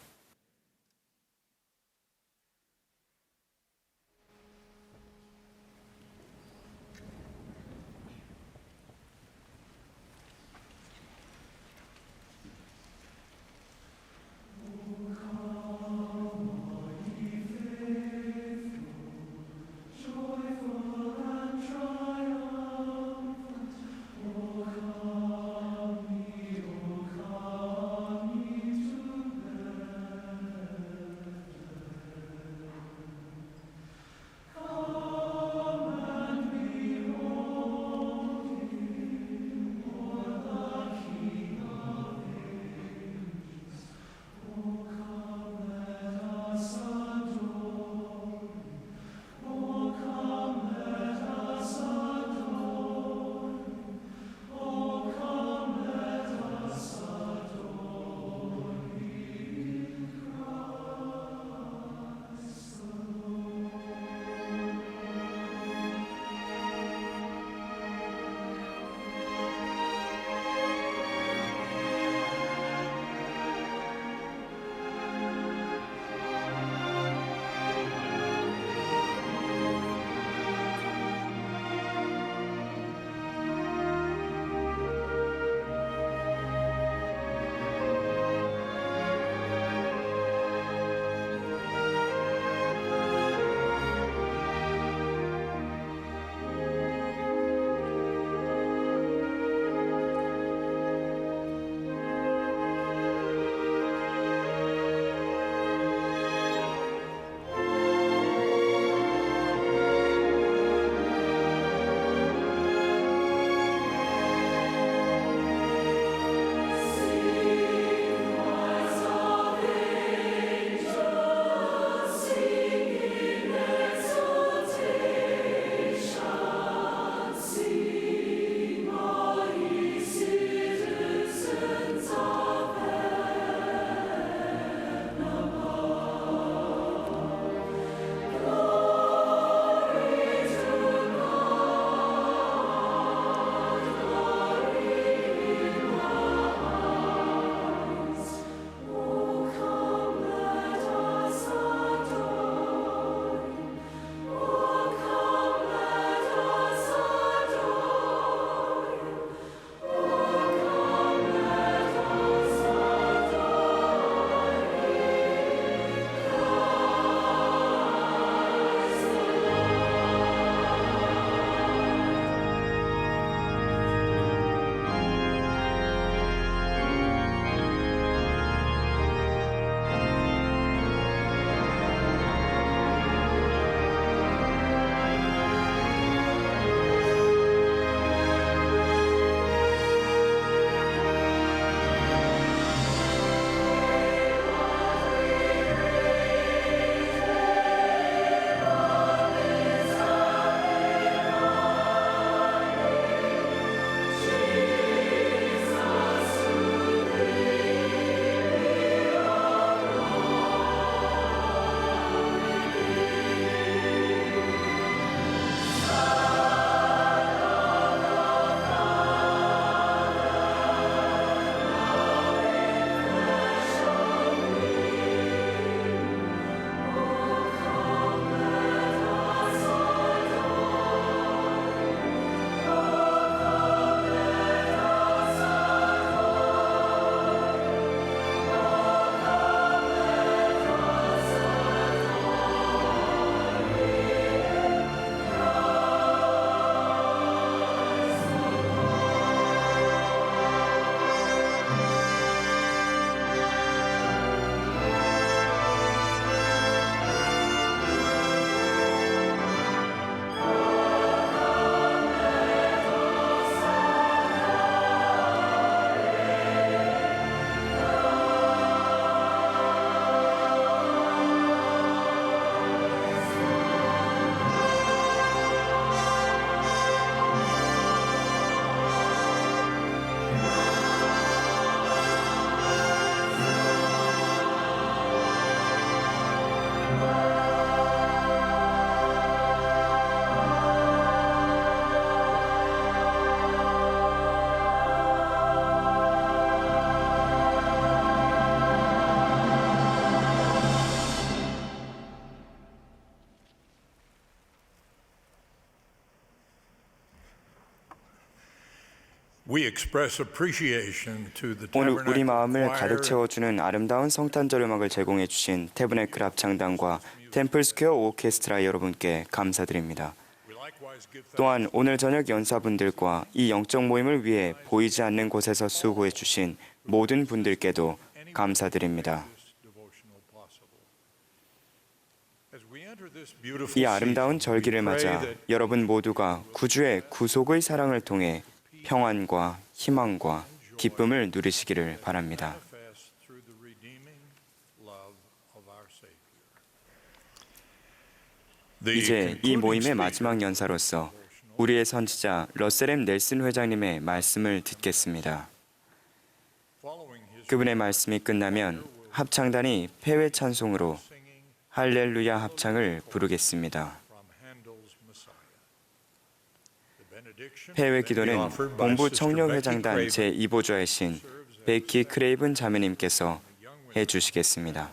We express appreciation to the 오늘 우리 Tabernacle 마음을 Choir 가득 채워주는 아름다운 성탄절 음악을 제공해 주신 태브네클 합창단과 템플스퀘어 오케스트라 여러분께 감사드립니다. 또한 오늘 저녁 연사분들과 이 영적 모임을 위해 보이지 않는 곳에서 수고해 주신 모든 분들께도 감사드립니다. 이 아름다운 절기를 맞아 여러분 모두가 구주의 구속의 사랑을 통해 평안과 희망과 기쁨을 누리시기를 바랍니다. 이제 이 모임의 마지막 연사로서 우리의 선지자 러셀 M. 넬슨 회장님의 말씀을 듣겠습니다. 그분의 말씀이 끝나면 합창단이 폐회 찬송으로 할렐루야 합창을 부르겠습니다. 폐회 기도는 본부 청년회장단 제2보좌이신 베키 크레이븐 자매님께서 해주시겠습니다.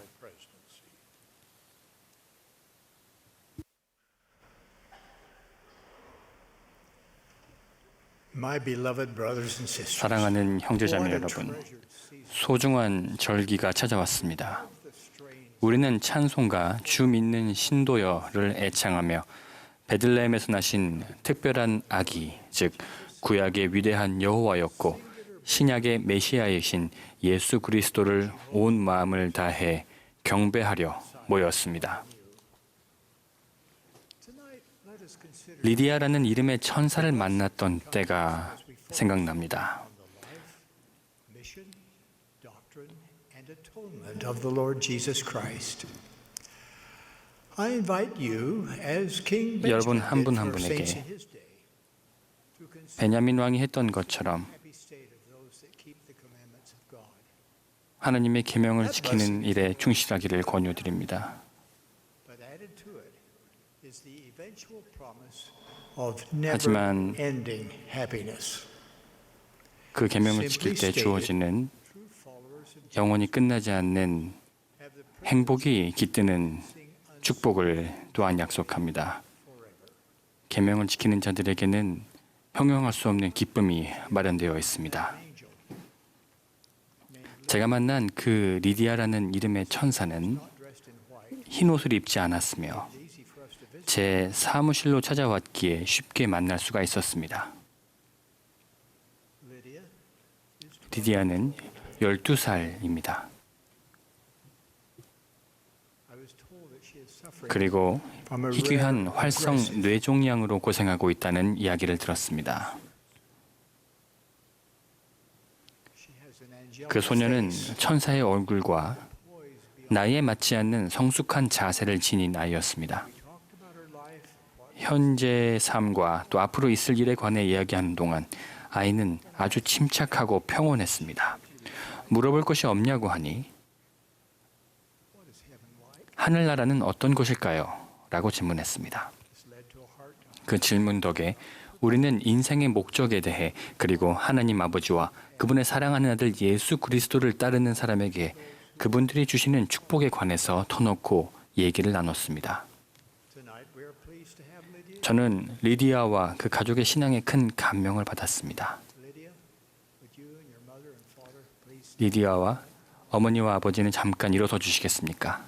사랑하는 형제자매 여러분, 소중한 절기가 찾아왔습니다. 우리는 찬송가 주 믿는 신도여를 애창하며 베들레헴에서 나신 특별한 아기, 즉 구약의 위대한 여호와였고 신약의 메시아이신 예수 그리스도를 온 마음을 다해 경배하려 모였습니다. 리디아라는 이름의 천사를 만났던 때가 생각납니다. Of the Lord Jesus Christ. I invite you as King 여러분 Benjamin 한 분 did 한 for saints 분에게 in his day to consider 베냐민 왕이 했던 것처럼 the happy state of those that keep the commandments of God. 하나님의 계명을 지키는 일에 충실하기를 권유드립니다. But added to it is the eventual promise of 하지만 never-ending happiness. 그 계명을 지킬 때 주어지는 True followers of 영원히 끝나지 않는 have the 행복이 깃드는 축복을 또한 약속합니다. 계명을 지키는 자들에게는 형용할 수 없는 기쁨이 마련되어 있습니다. 제가 만난 그 리디아라는 이름의 천사는 흰 옷을 입지 않았으며 제 사무실로 찾아왔기에 쉽게 만날 수가 있었습니다. 리디아는 12살입니다. 그리고 희귀한 활성 뇌종양으로 고생하고 있다는 이야기를 들었습니다. 그 소녀는 천사의 얼굴과 나이에 맞지 않는 성숙한 자세를 지닌 아이였습니다. 현재의 삶과 또 앞으로 있을 일에 관해 이야기하는 동안 아이는 아주 침착하고 평온했습니다. 물어볼 것이 없냐고 하니 하늘나라는 어떤 곳일까요? 라고 질문했습니다. 그 질문 덕에 우리는 인생의 목적에 대해 그리고 하나님 아버지와 그분의 사랑하는 아들 예수 그리스도를 따르는 사람에게 그분들이 주시는 축복에 관해서 터놓고 얘기를 나눴습니다. 저는 리디아와 그 가족의 신앙에 큰 감명을 받았습니다. 리디아와 어머니와 아버지는 잠깐 일어서 주시겠습니까?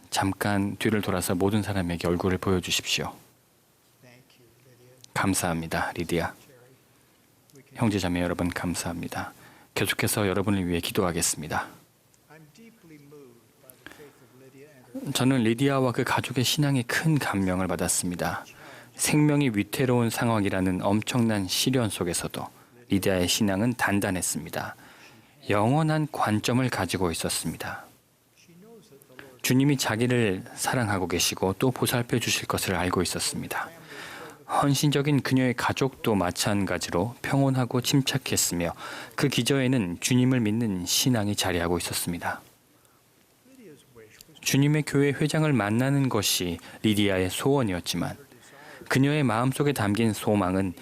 잠깐 뒤를 돌아서 모든 사람에게 얼굴을 보여주십시오. 감사합니다, 리디아. 형제자매 여러분 감사합니다. 계속해서 여러분을 위해 기도하겠습니다. 저는 리디아와 그 가족의 신앙에 큰 감명을 받았습니다. 생명이 위태로운 상황이라는 엄청난 시련 속에서도 리디아의 신앙은 단단했습니다. 영원한 관점을 가지고 있었습니다. 주님이 자기를 사랑하고 계시고 또 보살펴 주실 것을 알고 있었습니다. 헌신적인 그녀의 가족도 마찬가지로 평온하고 침착했으며 그 기저에는 주님을 믿는 신앙이 자리하고 있었습니다. 주님의 교회 회장을 만나는 것이 리디아의 소원이었지만 그녀의 마음속에 담긴 소망은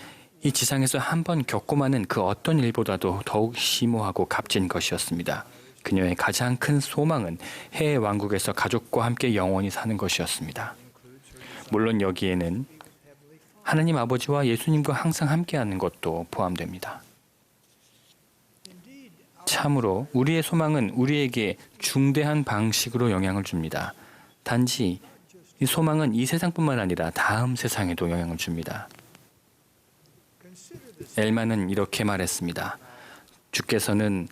이 지상에서 한 번 겪고 마는 그 어떤 일보다도 더욱 심오하고 값진 것이었습니다. 그녀의 가장 큰 소망은 해외 왕국에서 가족과 함께 영원히 사는 것이었습니다. 물론 여기에는 하나님 아버지와 예수님과 항상 함께하는 것도 포함됩니다. 참으로 우리의 소망은 우리에게 중대한 방식으로 영향을 줍니다. 단지 이 소망은 이 세상뿐만 아니라 다음 세상에도 영향을 줍니다. 엘만은 이렇게 말했습니다. 주께서는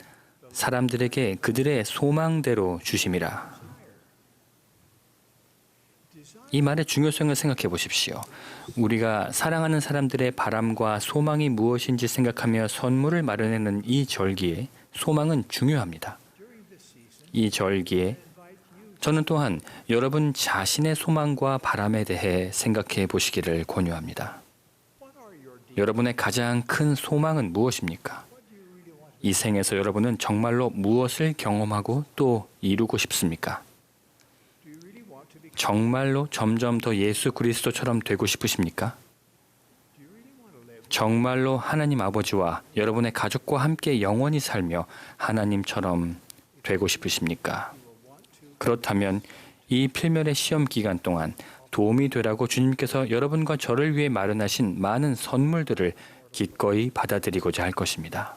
사람들에게 그들의 소망대로 주심이라. 이 말의 중요성을 생각해 보십시오. 우리가 사랑하는 사람들의 바람과 소망이 무엇인지 생각하며 선물을 마련하는 이 절기에 소망은 중요합니다. 이 절기에 저는 또한 여러분 자신의 소망과 바람에 대해 생각해 보시기를 권유합니다. 여러분의 가장 큰 소망은 무엇입니까? 이 생에서 여러분은 정말로 무엇을 경험하고 또 이루고 싶습니까? 정말로 점점 더 예수 그리스도처럼 되고 싶으십니까? 정말로 하나님 아버지와 여러분의 가족과 함께 영원히 살며 하나님처럼 되고 싶으십니까? 그렇다면 이 필멸의 시험 기간 동안 도움이 되라고 주님께서 여러분과 저를 위해 마련하신 많은 선물들을 기꺼이 받아들이고자 할 것입니다.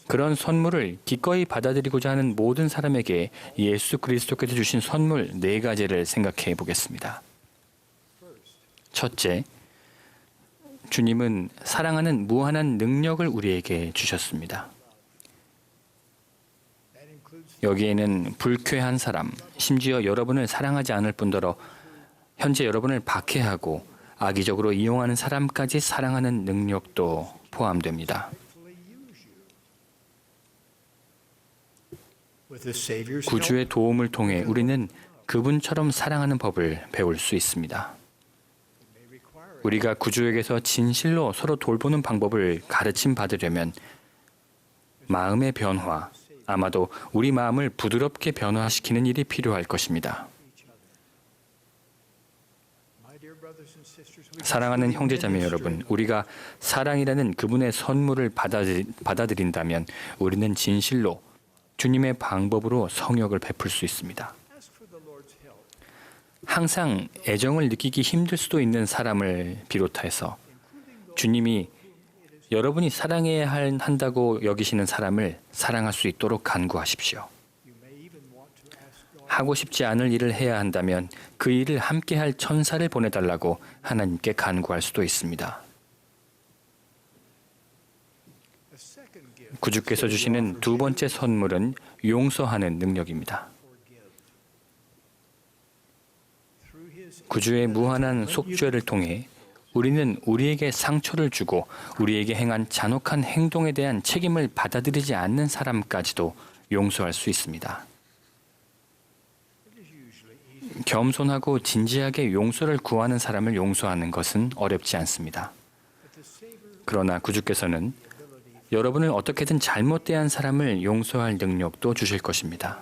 그런 선물을 기꺼이 받아들이고자 하는 모든 사람에게 예수 그리스도께서 주신 선물 4가지를 생각해 보겠습니다. 첫째, 주님은 사랑하는 무한한 능력을 우리에게 주셨습니다. 여기에는 불쾌한 사람, 심지어 여러분을 사랑하지 않을 뿐더러 현재 여러분을 박해하고 악의적으로 이용하는 사람까지 사랑하는 능력도 포함됩니다. 구주의 도움을 통해 우리는 그분처럼 사랑하는 법을 배울 수 있습니다. 우리가 구주에게서 진실로 서로 돌보는 방법을 가르침 받으려면 마음의 변화, 아마도 우리 마음을 부드럽게 변화시키는 일이 필요할 것입니다. 사랑하는 형제자매 여러분, 우리가 사랑이라는 그분의 선물을 받아들인다면 우리는 진실로 주님의 방법으로 성역을 베풀 수 있습니다. 항상 애정을 느끼기 힘들 수도 있는 사람을 비롯해서 주님이 여러분이 사랑해야 한다고 여기시는 사람을 사랑할 수 있도록 간구하십시오. 하고 싶지 않을 일을 해야 한다면 그 일을 함께 할 천사를 보내달라고 하나님께 간구할 수도 있습니다. 구주께서 주시는 2번째 선물은 용서하는 능력입니다. 구주의 무한한 속죄를 통해 우리는 우리에게 상처를 주고 우리에게 행한 잔혹한 행동에 대한 책임을 받아들이지 않는 사람까지도 용서할 수 있습니다. 겸손하고 진지하게 용서를 구하는 사람을 용서하는 것은 어렵지 않습니다. 그러나 구주께서는 여러분을 어떻게든 잘못 대한 사람을 용서할 능력도 주실 것입니다.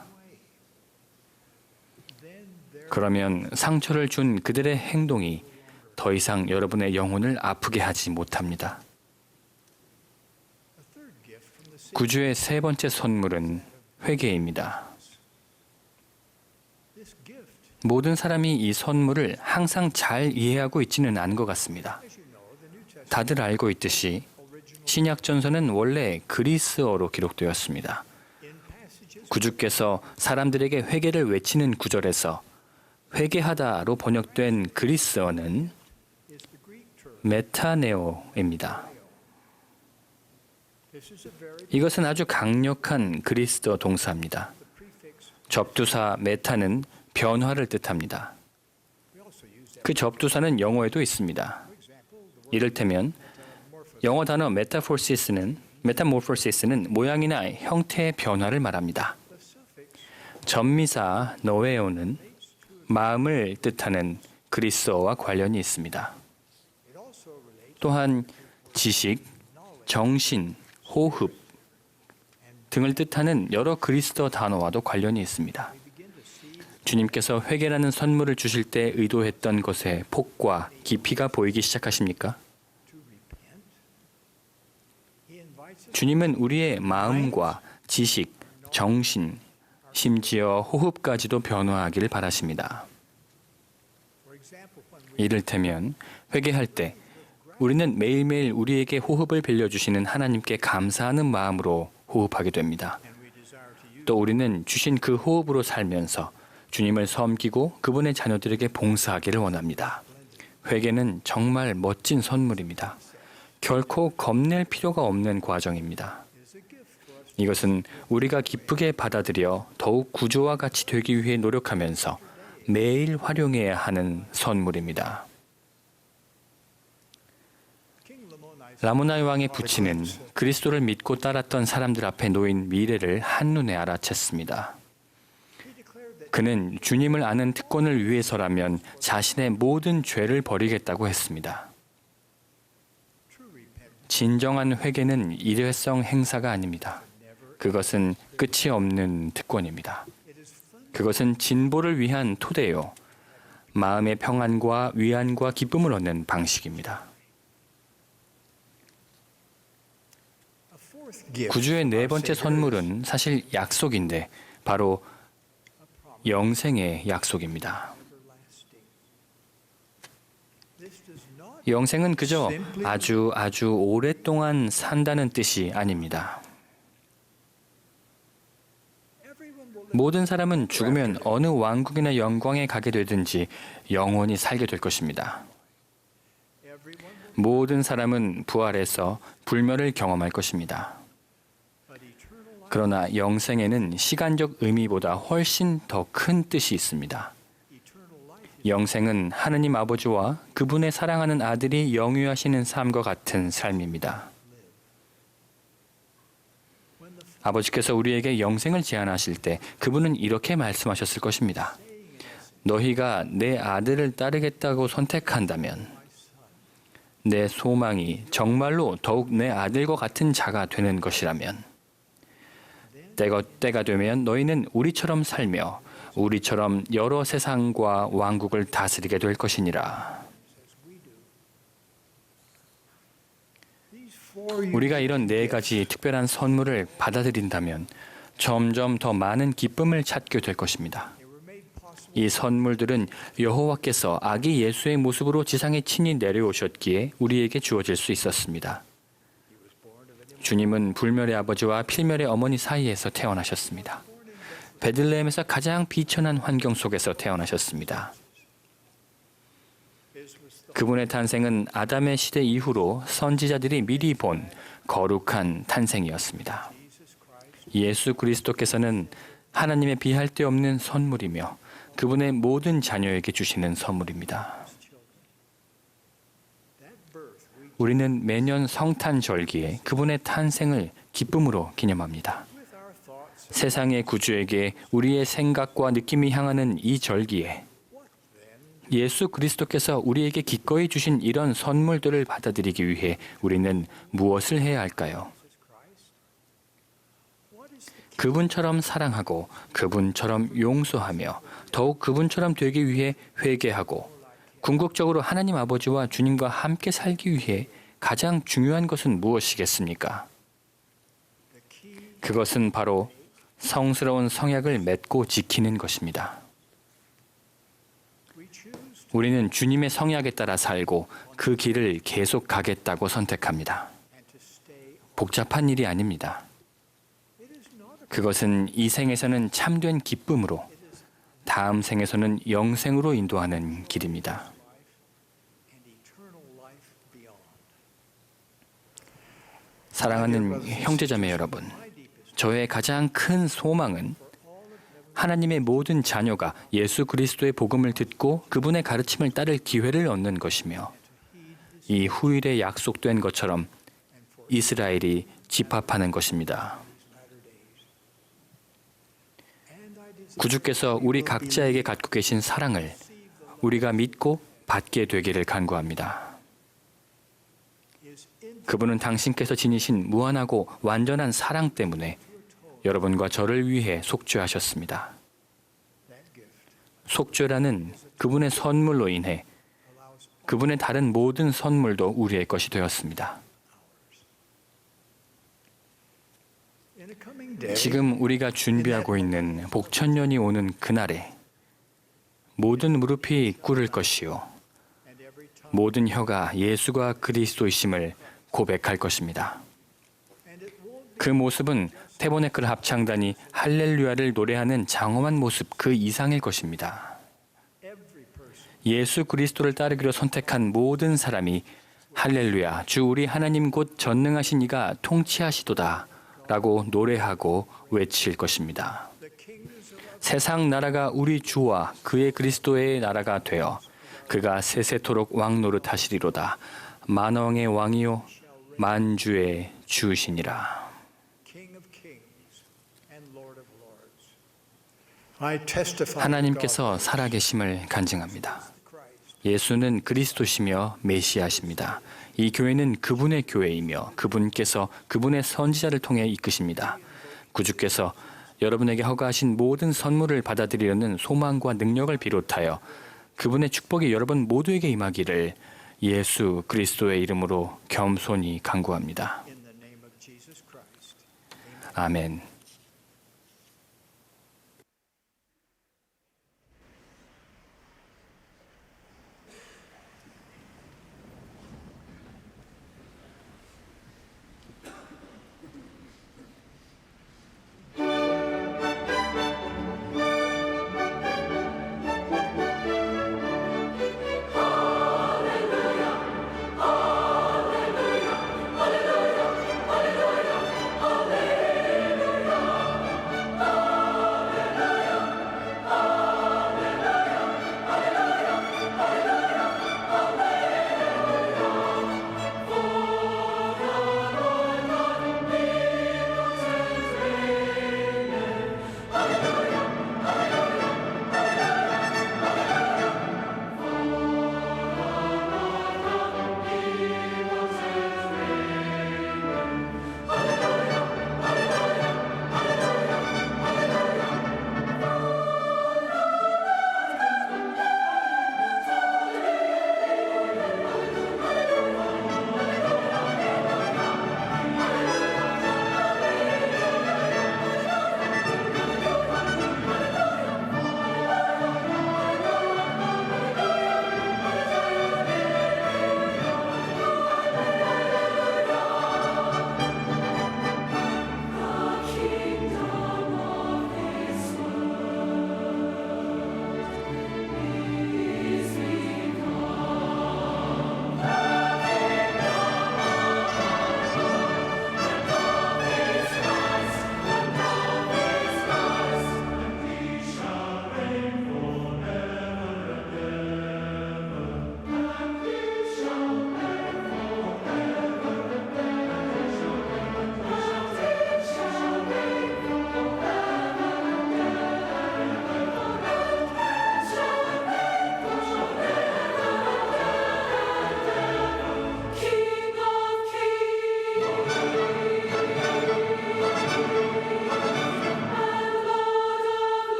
그러면 상처를 준 그들의 행동이 더 이상 여러분의 영혼을 아프게 하지 못합니다. 구주의 3번째 선물은 회개입니다. 모든 사람이 이 선물을 항상 잘 이해하고 있지는 않은 것 같습니다. 다들 알고 있듯이 신약전서는 원래 그리스어로 기록되었습니다. 구주께서 사람들에게 회개를 외치는 구절에서 회개하다로 번역된 그리스어는 메타네오입니다. 이것은 아주 강력한 그리스어 동사입니다. 접두사 메타는 변화를 뜻합니다. 그 접두사는 영어에도 있습니다. 이를테면 영어 단어 메타모포시스는 모양이나 형태의 변화를 말합니다. 전미사 노에오는 마음을 뜻하는 그리스어와 관련이 있습니다. 또한 지식, 정신, 호흡 등을 뜻하는 여러 그리스어 단어와도 관련이 있습니다. 주님께서 회개라는 선물을 주실 때 의도했던 것의 폭과 깊이가 보이기 시작하십니까? 주님은 우리의 마음과 지식, 정신, 심지어 호흡까지도 변화하기를 바라십니다. 이를테면 회개할 때 우리는 매일매일 우리에게 호흡을 빌려주시는 하나님께 감사하는 마음으로 호흡하게 됩니다. 또 우리는 주신 그 호흡으로 살면서 주님을 섬기고 그분의 자녀들에게 봉사하기를 원합니다. 회개는 정말 멋진 선물입니다. 결코 겁낼 필요가 없는 과정입니다. 이것은 우리가 기쁘게 받아들여 더욱 구조와 같이 되기 위해 노력하면서 매일 활용해야 하는 선물입니다. 라모나이 왕의 부친은 그리스도를 믿고 따랐던 사람들 앞에 놓인 미래를 한눈에 알아챘습니다. 그는 주님을 아는 특권을 위해서라면 자신의 모든 죄를 버리겠다고 했습니다. 진정한 회개는 일회성 행사가 아닙니다. 그것은 끝이 없는 특권입니다. 그것은 진보를 위한 토대요. 마음의 평안과 위안과 기쁨을 얻는 방식입니다. 구주의 네 번째 선물은 사실 약속인데 바로 영생의 약속입니다. 영생은 그저 아주 오랫동안 산다는 뜻이 아닙니다. 모든 사람은 죽으면 어느 왕국이나 영광에 가게 되든지 영원히 살게 될 것입니다. 모든 사람은 부활해서 불멸을 경험할 것입니다. 그러나 영생에는 시간적 의미보다 훨씬 더 큰 뜻이 있습니다. 영생은 하느님 아버지와 그분의 사랑하는 아들이 영유하시는 삶과 같은 삶입니다. 아버지께서 우리에게 영생을 제안하실 때 그분은 이렇게 말씀하셨을 것입니다. 너희가 내 아들을 따르겠다고 선택한다면 내 소망이 정말로 더욱 내 아들과 같은 자가 되는 것이라면 때가 되면 너희는 우리처럼 살며 우리처럼 여러 세상과 왕국을 다스리게 될 것이니라. 우리가 이런 네 가지 특별한 선물을 받아들인다면 점점 더 많은 기쁨을 찾게 될 것입니다. 이 선물들은 여호와께서 아기 예수의 모습으로 지상에 친히 내려오셨기에 우리에게 주어질 수 있었습니다. 주님은 불멸의 아버지와 필멸의 어머니 사이에서 태어나셨습니다. 베들레헴에서 가장 비천한 환경 속에서 태어나셨습니다. 그분의 탄생은 아담의 시대 이후로 선지자들이 미리 본 거룩한 탄생이었습니다. 예수 그리스도께서는 하나님의 비할 데 없는 선물이며 그분의 모든 자녀에게 주시는 선물입니다. 우리는 매년 성탄절기에 그분의 탄생을 기쁨으로 기념합니다. 세상의 구주에게 우리의 생각과 느낌이 향하는 이 절기에 예수 그리스도께서 우리에게 기꺼이 주신 이런 선물들을 받아들이기 위해 우리는 무엇을 해야 할까요? 그분처럼 사랑하고 그분처럼 용서하며 더욱 그분처럼 되기 위해 회개하고 궁극적으로 하나님 아버지와 주님과 함께 살기 위해 가장 중요한 것은 무엇이겠습니까? 그것은 바로 성스러운 성약을 맺고 지키는 것입니다. 우리는 주님의 성약에 따라 살고 그 길을 계속 가겠다고 선택합니다. 복잡한 일이 아닙니다. 그것은 이 생에서는 참된 기쁨으로, 다음 생에서는 영생으로 인도하는 길입니다. 사랑하는 형제자매 여러분, 저의 가장 큰 소망은 하나님의 모든 자녀가 예수 그리스도의 복음을 듣고 그분의 가르침을 따를 기회를 얻는 것이며 이 후일에 약속된 것처럼 이스라엘이 집합하는 것입니다. 구주께서 우리 각자에게 갖고 계신 사랑을 우리가 믿고 받게 되기를 간구합니다. 그분은 당신께서 지니신 무한하고 완전한 사랑 때문에 여러분과 저를 위해 속죄하셨습니다. 속죄라는 그분의 선물로 인해 그분의 다른 모든 선물도 우리의 것이 되었습니다. 지금 우리가 준비하고 있는 복천년이 오는 그날에 모든 무릎이 꿇을 것이요 모든 혀가 예수가 그리스도이심을 고백할 것입니다. 그 모습은 태보네클 합창단이 할렐루야를 노래하는 장엄한 모습 그 이상일 것입니다. 예수 그리스도를 따르기로 선택한 모든 사람이 할렐루야, 주 우리 하나님 곧 전능하신 이가 통치하시도다 라고 노래하고 외칠 것입니다. 세상 나라가 우리 주와 그의 그리스도의 나라가 되어 그가 세세토록 왕 노릇하시리로다. 만왕의 왕이요 만주의 주시니라. 하나님께서 살아계심을 간증합니다. 예수는 그리스도시며 메시아십니다. 이 교회는 그분의 교회이며 그분께서 그분의 선지자를 통해 이끄십니다. 구주께서 여러분에게 허가하신 모든 선물을 받아들이려는 소망과 능력을 비롯하여 그분의 축복이 여러분 모두에게 임하기를 예수 그리스도의 이름으로 겸손히 간구합니다. 아멘.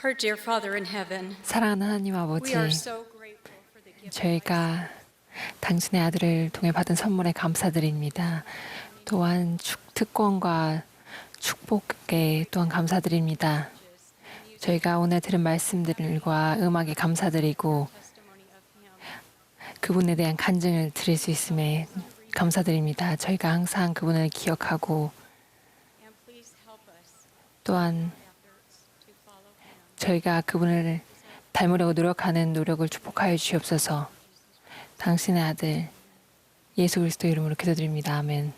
Our dear Father in heaven, 사랑하는 하나님 아버지, we are so grateful for the gift. 저희가 당신의 아들을 통해 받은 선물에 감사드립니다. 또한 특권과 축복에 또한 감사드립니다. 저희가 오늘 들은 말씀들과 음악에 감사드리고 그분에 대한 간증을 드릴 수 있음에 감사드립니다. 저희가 항상 그분을 기억하고 또한 저희가 그분을 닮으려고 노력하는 노력을 축복하여 주시옵소서. 당신의 아들 예수 그리스도 이름으로 기도드립니다. 아멘.